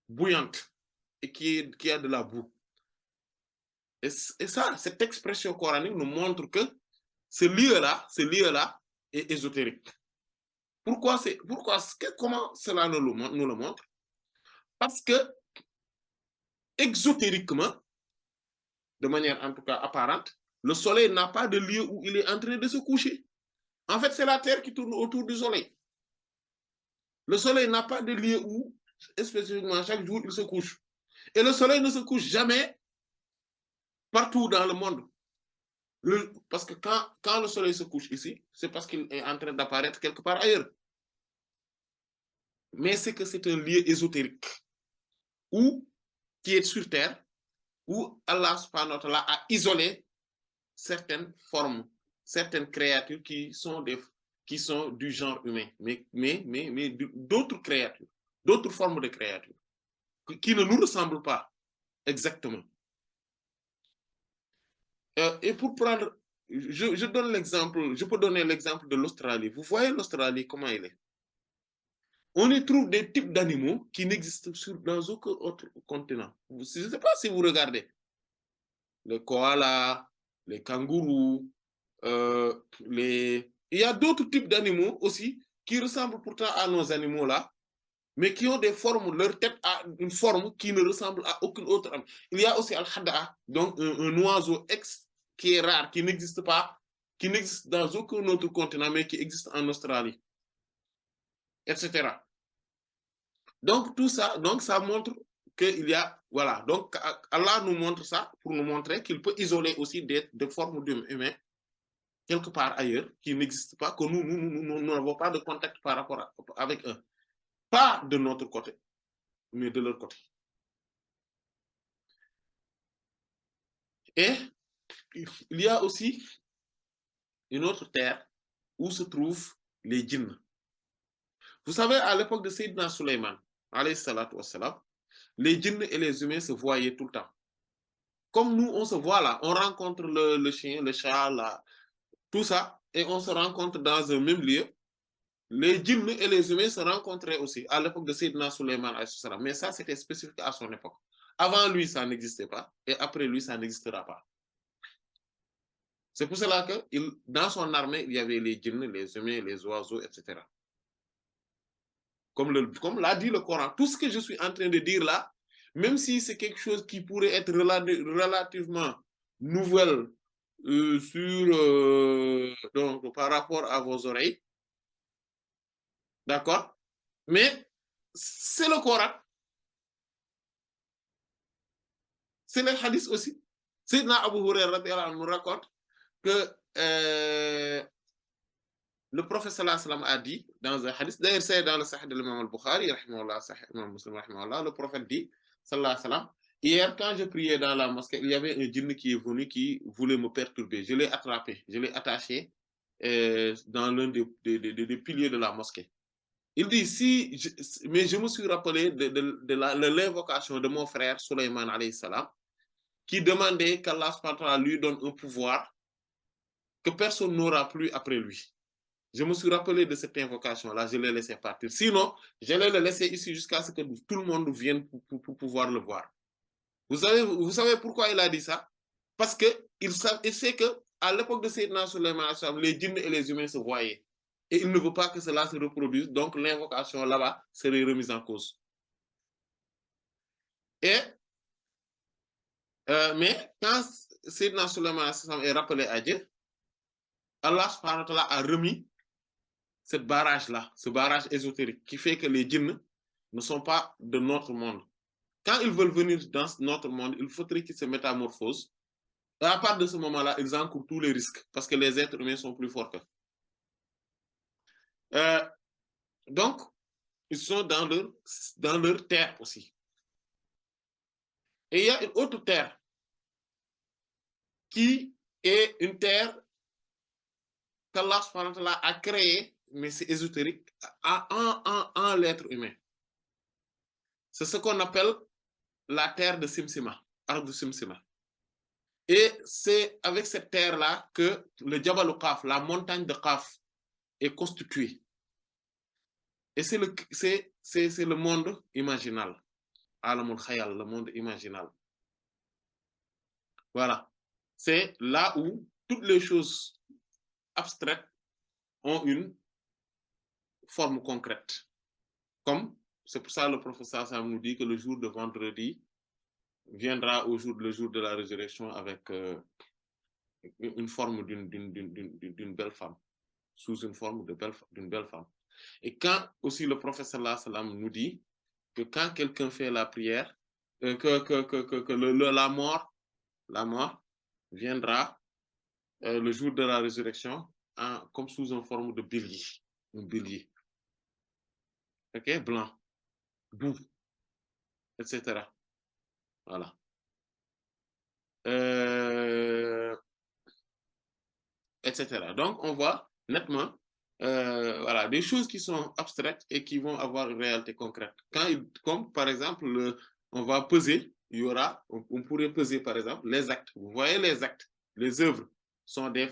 bouillante et qui a de la boue. Et ça, cette expression coranique nous montre que ce lieu-là est ésotérique. Comment cela nous le montre? Parce que exotériquement, de manière en tout cas apparente, le soleil n'a pas de lieu où il est en train de se coucher. En fait, c'est la Terre qui tourne autour du soleil. Le soleil n'a pas de lieu où, spécifiquement, chaque jour, il se couche. Et le soleil ne se couche jamais partout dans le monde. Parce que quand le soleil se couche ici, c'est parce qu'il est en train d'apparaître quelque part ailleurs. Mais c'est que c'est un lieu ésotérique qui est sur Terre, où Allah subhanahu wa ta'ala a isolé certaines formes, certaines créatures qui sont du genre humain, mais d'autres créatures, d'autres formes de créatures, qui ne nous ressemblent pas exactement. Et pour prendre, je donne l'exemple, je peux donner l'exemple de l'Australie. Vous voyez l'Australie, comment elle est? On y trouve des types d'animaux qui n'existent dans aucun autre continent. Je ne sais pas si vous regardez. Les koalas, les kangourous, il y a d'autres types d'animaux aussi qui ressemblent pourtant à nos animaux là, mais qui ont des formes, leur tête a une forme qui ne ressemble à aucune autre. Il y a aussi al-hada'a, donc un oiseau qui est rare, qui n'existe pas, qui n'existe dans aucun autre continent, mais qui existe en Australie, etc. Donc tout ça, donc ça montre qu'il y a, voilà, donc Allah nous montre ça pour nous montrer qu'il peut isoler aussi des formes d'humains quelque part ailleurs qui n'existent pas, que nous n'avons pas de contact par rapport avec eux. Pas de notre côté, mais de leur côté. Et il y a aussi une autre terre où se trouvent les djinns. Vous savez, à l'époque de Sayyidina Sulayman, alayhi salatu wassalam, les djinns et les humains se voyaient tout le temps. Comme nous, on se voit là, on rencontre le chien, le chat, tout ça, et on se rencontre dans un même lieu. Les djinns et les humains se rencontraient aussi à l'époque de Sayyidina Sulayman, mais ça, c'était spécifique à son époque. Avant lui, ça n'existait pas, et après lui, ça n'existera pas. C'est pour cela que dans son armée, il y avait les djinns, les humains, les oiseaux, etc. Comme l'a dit le Coran. Tout ce que je suis en train de dire là, même si c'est quelque chose qui pourrait être relativement nouvelle donc, par rapport à vos oreilles, d'accord? Mais c'est le Coran. C'est le hadith aussi. Sayyidina Abu Hurairah nous raconte que le prophète sallallahu alayhi wa sallam a dit dans un hadith, d'ailleurs c'est dans le Sahih de l'imam al-Bukhari, Sahih imam Muslim, le prophète dit, sallallahu alayhi wa sallam, hier quand je priais dans la mosquée, il y avait un djinn qui est venu qui voulait me perturber. Je l'ai attrapé, je l'ai attaché dans l'un des piliers de la mosquée. Il dit, mais je me suis rappelé de l'invocation de mon frère Sulayman alayhi salam, qui demandait qu'Allah lui donne un pouvoir que personne n'aura plus après lui. Je me suis rappelé de cette invocation-là, je l'ai laissé partir. Sinon, j'allais le laisser ici jusqu'à ce que tout le monde vienne pour pouvoir le voir. Vous savez pourquoi il a dit ça? Parce qu'il sait qu'à l'époque de Sayyidina Sulayman, les djinns et les humains se voyaient. Et il ne veut pas que cela se reproduise, donc l'invocation là-bas serait remise en cause. Mais quand Sayyidina Sulayman est rappelé à Dieu, Allah subhanahu wa ta'ala a remis cette barrage-là, ce barrage ésotérique qui fait que les djinns ne sont pas de notre monde. Quand ils veulent venir dans notre monde, il faudrait qu'ils se métamorphosent. Et à partir de ce moment-là, ils encourent tous les risques parce que les êtres humains sont plus forts qu'eux. Donc, ils sont dans leur terre aussi. Et il y a une autre terre qui est une terre qu'Allah a créée, mais c'est ésotérique, en l'être humain. C'est ce qu'on appelle la terre de Simsima, Ardu de Simsima. Et c'est avec cette terre-là que le Jabal Qaf, la montagne de Qaf, est constituée. Et c'est le monde imaginal. Alamul Khayal, le monde imaginal. Voilà. C'est là où toutes les choses abstraites ont une forme concrète. Comme, c'est pour ça que le professeur Sam nous dit que le jour de vendredi viendra le jour de la résurrection avec une forme d'une belle femme, sous une forme d'une belle femme. Et quand aussi le professeur sallam nous dit que quand quelqu'un fait la prière, que la mort viendra le jour de la résurrection comme sous une forme de bélier, un bélier. Ok, blanc, doux, etc. Voilà. Etc. Donc, on voit nettement voilà, des choses qui sont abstraites et qui vont avoir une réalité concrète. Comme par exemple, on va peser, on pourrait peser par exemple les actes. Vous voyez les actes, les œuvres sont des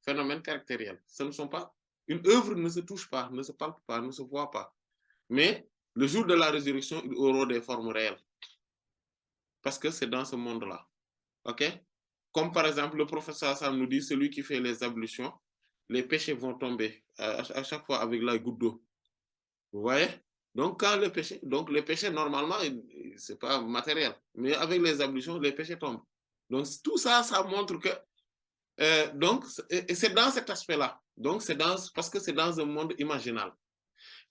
phénomènes caractériels. Ce ne sont pas, une œuvre ne se touche pas, ne se palpe pas, ne se voit pas. Mais le jour de la résurrection, ils auront des formes réelles. Parce que c'est dans ce monde-là. OK? Comme par exemple, le professeur Sam nous dit, celui qui fait les ablutions, les péchés vont tomber à chaque fois avec la goutte d'eau. Vous voyez? Donc, quand les péchés, normalement, ce n'est pas matériel. Mais avec les ablutions, les péchés tombent. Donc, tout ça, ça montre que... donc, c'est dans cet aspect-là. Donc, parce que c'est dans un monde imaginal.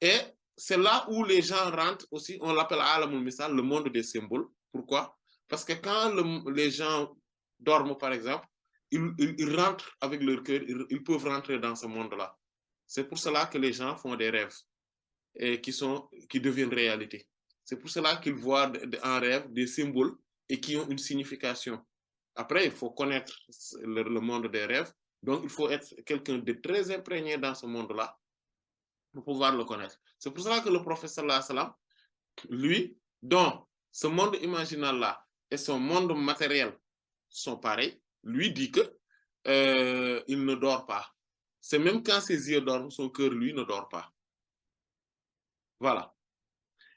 Et c'est là où les gens rentrent aussi, on l'appelle Alamul Misal, le monde des symboles. Pourquoi? Parce que quand les gens dorment, par exemple, ils rentrent avec leur cœur, ils peuvent rentrer dans ce monde-là. C'est pour cela que les gens font des rêves et qui deviennent réalité. C'est pour cela qu'ils voient en rêve des symboles et qui ont une signification. Après, il faut connaître le monde des rêves. Donc, il faut être quelqu'un de très imprégné dans ce monde-là pour pouvoir le connaître. C'est pour cela que le prophète sallallahu alayhi wa sallam, lui, dont ce monde imaginal-là et son monde matériel sont pareils, lui dit que il ne dort pas. C'est même quand ses yeux dorment, son cœur, lui, ne dort pas. Voilà.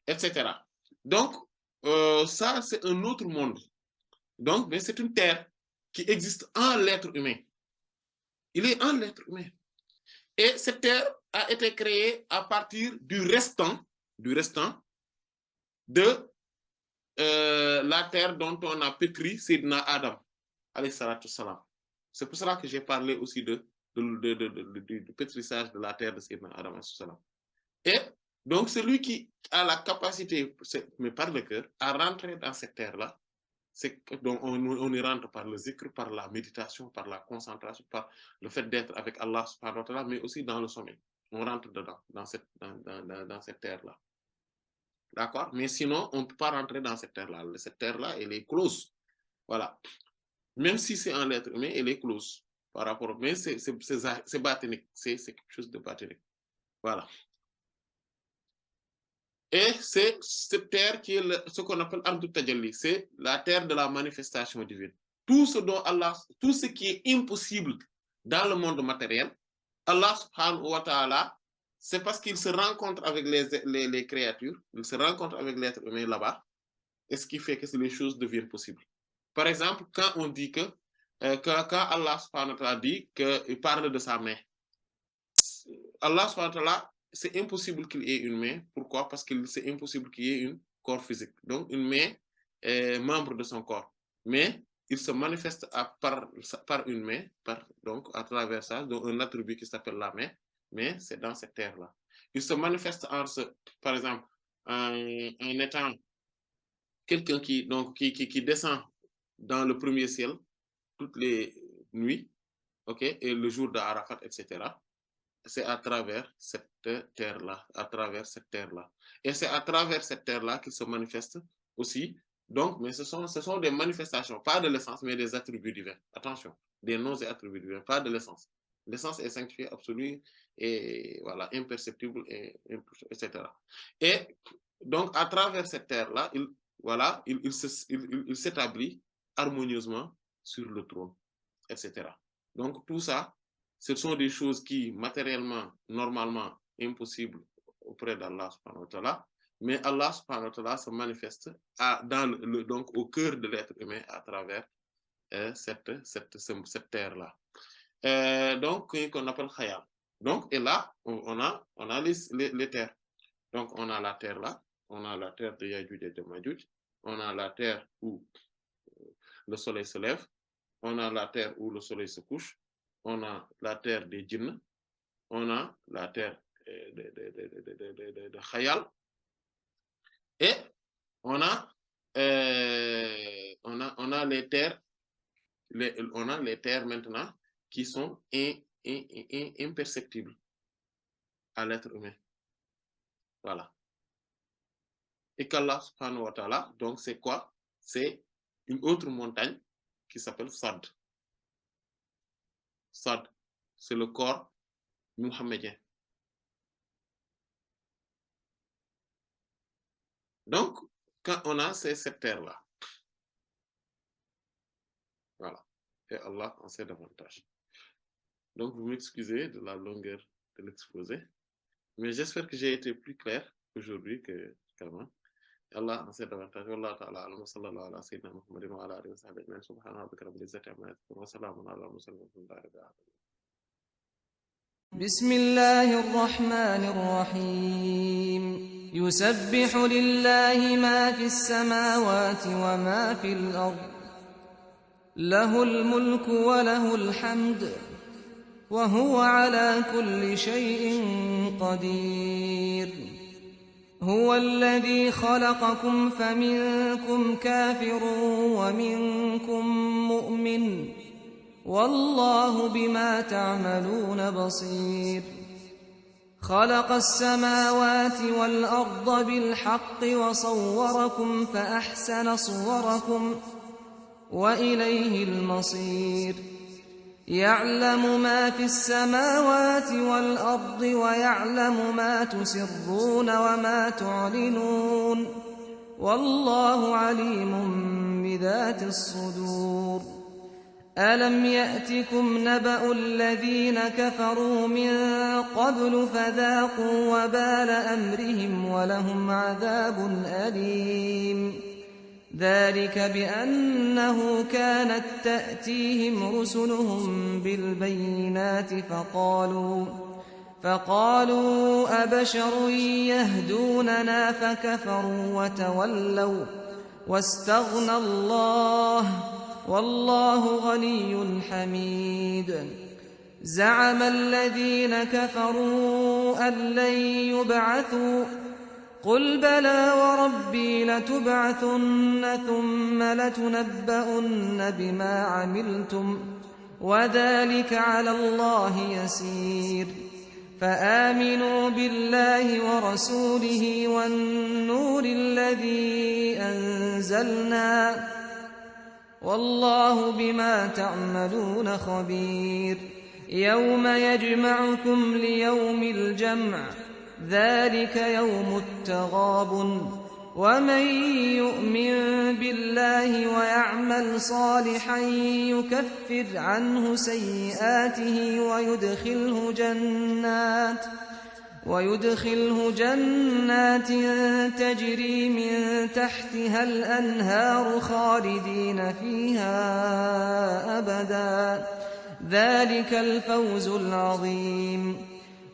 Etc. Donc, ça, c'est un autre monde. Donc, mais c'est une terre qui existe en l'être humain. Il est en l'être humain. Et cette terre, a été créé à partir du restant de la terre dont on a pétri Sayyidina Adam, alayhi salatu salam. C'est pour cela que j'ai parlé aussi du pétrissage de la terre de Sayyidina Adam, alayhi salam. Et donc, celui qui a la capacité, mais par le cœur, à rentrer dans cette terre-là, donc on y rentre par le zikr, par la méditation, par la concentration, par le fait d'être avec Allah subhanahu wa ta'ala, mais aussi dans le sommeil. On rentre dedans, dans cette terre-là. D'accord? Mais sinon, on ne peut pas rentrer dans cette terre-là. Cette terre-là, elle est close. Voilà. Même si c'est un être humain, elle est close. Par rapport, mais c'est batinique. C'est quelque chose de batinique. Voilà. Et c'est cette terre qui est ce qu'on appelle Ardut Tajalli. C'est la terre de la manifestation divine. Tout ce qui est impossible dans le monde matériel, Allah subhanahu wa ta'ala, c'est parce qu'il se rencontre avec les créatures, il se rencontre avec l'être humain là-bas, et ce qui fait que les choses deviennent possibles. Par exemple, quand on dit quand Allah subhanahu wa ta'ala dit qu'il parle de sa main, Allah subhanahu wa ta'ala, c'est impossible qu'il y ait une main. Pourquoi? Parce que c'est impossible qu'il y ait un corps physique. Donc, une main est membre de son corps. Mais il se manifeste par une main, donc à travers ça, donc un attribut qui s'appelle la main, mais c'est dans cette terre-là. Il se manifeste par exemple, en étant quelqu'un qui descend dans le premier ciel toutes les nuits, ok, et le jour d'Arafat, etc. C'est à travers cette terre-là, Et c'est à travers cette terre-là qu'il se manifeste aussi. Donc, mais ce sont des manifestations, pas de l'essence, mais des attributs divins. Attention, des noms et attributs divins, pas de l'essence. L'essence est sanctifiée, absolue, et voilà, imperceptible, etc. Et donc, à travers cette terre-là, il s'établit harmonieusement sur le trône, etc. Donc, tout ça, ce sont des choses qui, matériellement, normalement, impossibles auprès d'Allah subhanahu wa ta'ala, mais Allah subhanahu wa ta'ala se manifeste donc au cœur de l'être humain à travers cette terre-là. Donc, qu'on appelle Khayal. Donc, et là, on a les terres. Donc, on a la terre là, on a la terre de Yajuj et de Majuj, on a la terre où le soleil se lève, on a la terre où le soleil se couche, on a la terre des djinns, on a la terre de Khayal, et on a les terres, on a les terres maintenant qui sont imperceptibles à l'être humain. Voilà. Et qu'Allah subhanahu wa ta'ala, donc c'est quoi? C'est une autre montagne qui s'appelle Sad. Sad, c'est le corps muhammadien. Donc, quand on a cette terre-là, voilà, et Allah en sait davantage. Donc, vous m'excusez de la longueur de l'exposé, mais j'espère que j'ai été plus clair aujourd'hui que qu'avant. Allah en sait davantage. Wallahu ta'ala a'lam wa sallallahu ala sayyidina Muhammadin wa ala alihi wa sahbihi ajma'in. Subhana rabbika rabbil izzati amma yasifun wa salamun ala al-mursalin walhamdulillahi rabbil alamin. بسم الله الرحمن الرحيم يسبح لله ما في السماوات وما في الأرض له الملك وله الحمد وهو على كل شيء قدير هو الذي خلقكم فمنكم كافر ومنكم مؤمن والله بما تعملون بصير خلق السماوات والأرض بالحق وصوركم فأحسن صوركم وإليه المصير يعلم ما في السماوات والأرض ويعلم ما تسرون وما تعلنون والله عليم بذات الصدور ألم يأتكم نبأ الذين كفروا من قبل فذاقوا وبال أمرهم ولهم عذاب أليم ذلك بأنه كانت تأتيهم رسلهم بالبينات فقالوا أبشر يهدوننا فكفروا وتولوا واستغنى الله والله غني حميد. زعم الذين كفروا أن لن يبعثوا قل بلى وربي لتبعثن ثم لتنبؤن بما عملتم وذلك على الله يسير. فآمنوا بالله ورسوله والنور الذي أنزلنا والله بما تعملون خبير. يوم يجمعكم ليوم الجمع ذلك يوم التغابن ومن يؤمن بالله ويعمل صالحا يكفر عنه سيئاته ويدخله جنات تجري من تحتها الأنهار خالدين فيها أبدا ذلك الفوز العظيم.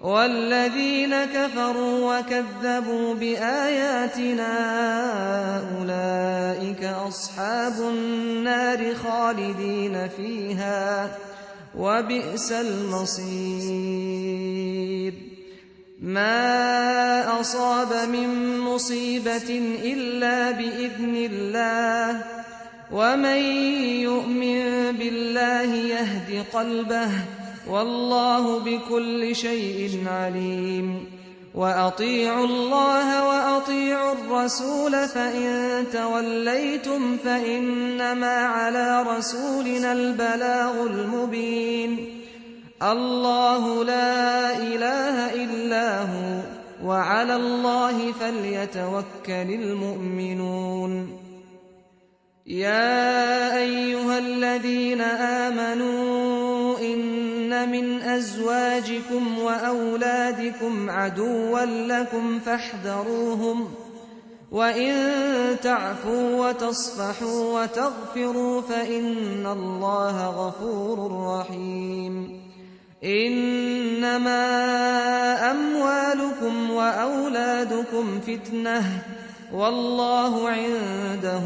والذين كفروا وكذبوا بآياتنا أولئك أصحاب النار خالدين فيها وبئس المصير. ما أصاب من مصيبة إلا بإذن الله ومن يؤمن بالله يهد قلبه والله بكل شيء عليم. وأطيعوا الله وأطيعوا الرسول فإن توليتم فإنما على رسولنا البلاغ المبين. الله لا إله إلا هو وعلى الله فليتوكل المؤمنون. يا أيها الذين آمنوا إن من أزواجكم وأولادكم عدوا لكم فاحذروهم وإن تعفوا وتصفحوا وتغفروا فإن الله غفور رحيم. إنما أموالكم وأولادكم فتنة والله عنده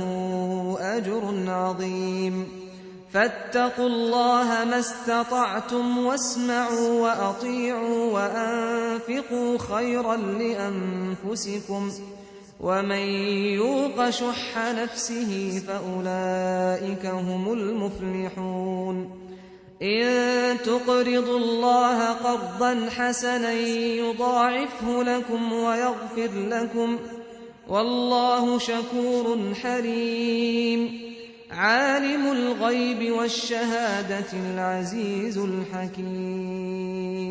أجر عظيم. فاتقوا الله ما استطعتم واسمعوا وأطيعوا وأنفقوا خيرا لأنفسكم ومن يوق شح نفسه فأولئك هم المفلحون. إن تقرضوا الله قرضا حسنا يضاعفه لكم ويغفر لكم والله شكور حليم. عالم الغيب والشهادة العزيز الحكيم.